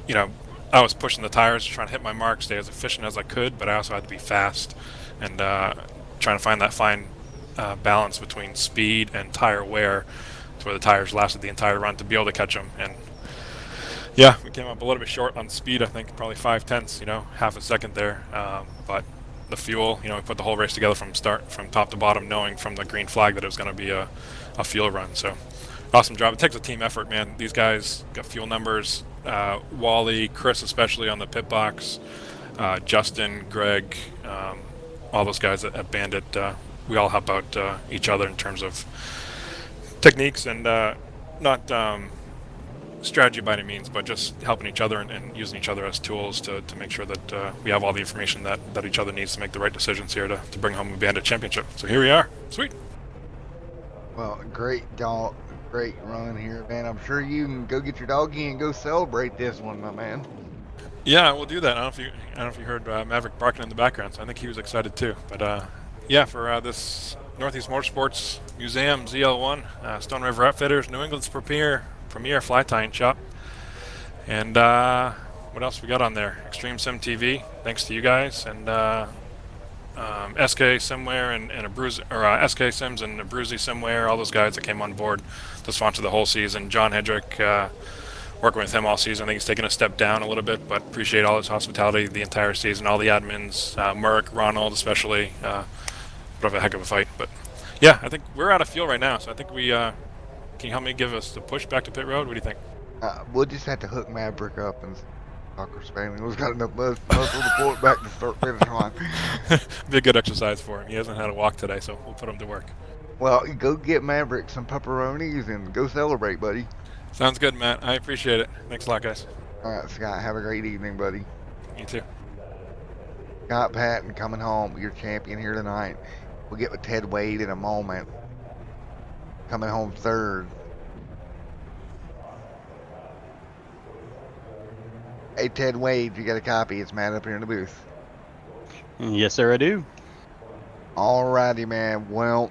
you know, I was pushing the tires, trying to hit my mark, stay as efficient as I could, but I also had to be fast and trying to find that fine balance between speed and tire wear to where the tires lasted the entire run to be able to catch them. And yeah, we came up a little bit short on speed, I think probably 0.5, you know, half a second there. But the fuel, you know, we put the whole race together from top to bottom, knowing from the green flag that it was going to be a fuel run. So awesome job. It takes a team effort, man. These guys got fuel numbers. Wally, Chris especially on the pit box, Justin, Greg, all those guys at Bandit, we all help out each other in terms of techniques and not strategy by any means, but just helping each other and using each other as tools to make sure that we have all the information that each other needs to make the right decisions here to bring home a Bandit championship. So here we are. Sweet. Well, great run here, man. I'm sure you can go get your doggy and go celebrate this one, my man. Yeah, we'll do that. I don't know if you heard Maverick barking in the background, so I think he was excited too. But yeah, for this Northeast Motorsports Museum ZL1, Stone River Outfitters, New England's premier fly tying shop. And what else we got on there? Extreme Sim TV, thanks to you guys, and SK Simware and SK Sims and Abruzzi Simware, all those guys that came on board to sponsor the whole season. John Hedrick, working with him all season. I think he's taken a step down a little bit, but appreciate all his hospitality the entire season. All the admins, Merrick, Ronald especially, put up a heck of a fight. But yeah, I think we're out of fuel right now, so I think we can you help me give us the push back to pit road? What do you think? We'll just have to hook Maverick up and soccer spaming. We've got enough muscle to pull it back to start finish line. Be a good exercise for him. He hasn't had a walk today, so we'll put him to work. Well, go get Maverick some pepperonis and go celebrate, buddy. Sounds good, Matt. I appreciate it. Thanks a lot, guys. All right, Scott, have a great evening, buddy. You too. Scott Patton coming home, your champion here tonight. We'll get with Ted Wade in a moment. Coming home third. Hey, Ted Wade, you got a copy? It's Matt up here in the booth. Yes, sir, I do. Alrighty, man. Well,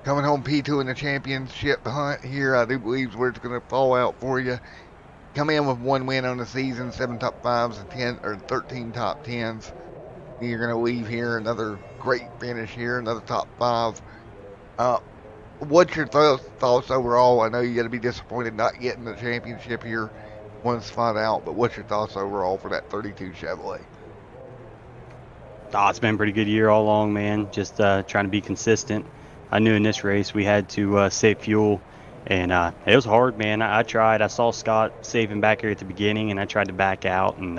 coming home P2 in the championship hunt here, I do believe is where it's going to fall out for you. Come in with 1 win on the season, 7 top 5s and 13 top 10s. You're going to leave here another great finish here, another top 5. What's your thoughts overall? I know you got to be disappointed not getting the championship here, 1 spot out, but what's your thoughts overall for that 32 Chevrolet? It's been a pretty good year all along, man. Just trying to be consistent. I knew in this race we had to save fuel, and it was hard, man. I tried. I saw Scott saving back here at the beginning, and I tried to back out, and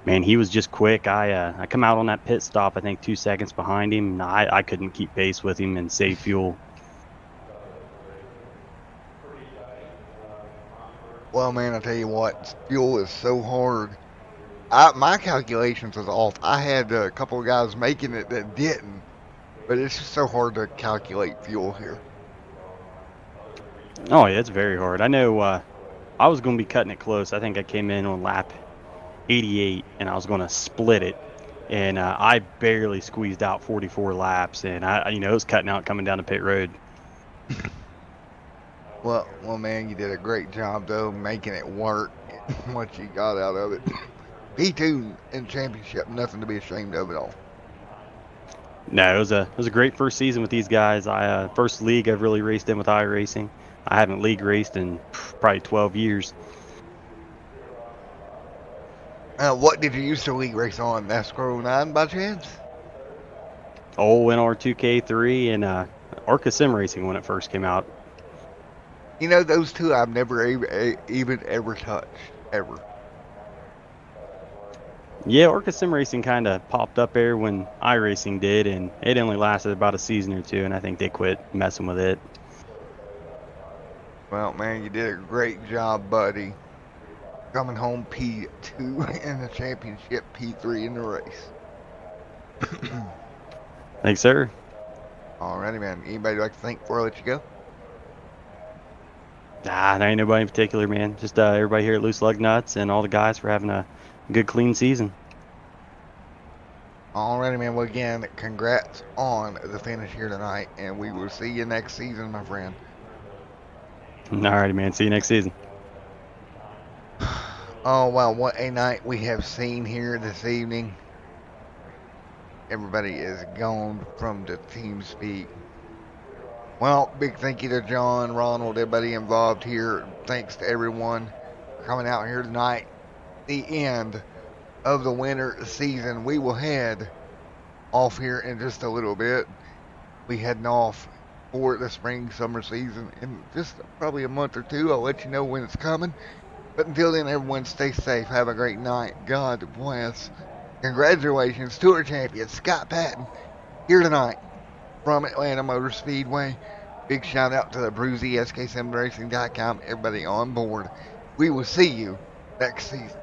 man, he was just quick. I come out on that pit stop, I think 2 seconds behind him, and I couldn't keep pace with him and save fuel. Well, man, I tell you what, fuel is so hard. My calculations was off. I had a couple of guys making it that didn't, but it's just so hard to calculate fuel here. Oh, yeah, it's very hard. I know I was going to be cutting it close. I think I came in on lap 88, and I was going to split it, and I barely squeezed out 44 laps, and it was cutting out coming down the pit road. Well, man, you did a great job, though, making it work, what you got out of it. P2 in championship, nothing to be ashamed of at all. No, it was a great first season with these guys. First league I've really raced in with iRacing. I haven't league raced in probably 12 years. What did you used to league race on? NASCAR 09 by chance? Oh, NR2K3 and Arca Sim Racing when it first came out. You know, those two I've never even ever touched, ever. Yeah, Orca Sim Racing kind of popped up there when iRacing did, and it only lasted about a season or two, and I think they quit messing with it. Well, man, you did a great job, buddy. Coming home P2 in the championship, P3 in the race. Thanks, sir. Alrighty, man. Anybody like to thank before I let you go? There ain't nobody in particular, man. Just everybody here at Loose Lugnuts and all the guys for having a good, clean season. Alrighty, man. Well, again, congrats on the finish here tonight, and we will see you next season, my friend. Alrighty, man. See you next season. Oh, wow. What a night we have seen here this evening. Everybody is gone from the team speak. Well, big thank you to John, Ronald, everybody involved here. Thanks to everyone for coming out here tonight. The end of the winter season. We will head off here in just a little bit. We heading off for the spring summer season in just probably a month or two. I'll let you know when it's coming. But until then, everyone stay safe. Have a great night. God bless. Congratulations to our champion, Scott Patton, here tonight from Atlanta Motor Speedway. Big shout out to the Abruzzi, SKSimRacing.com, everybody on board. We will see you next season.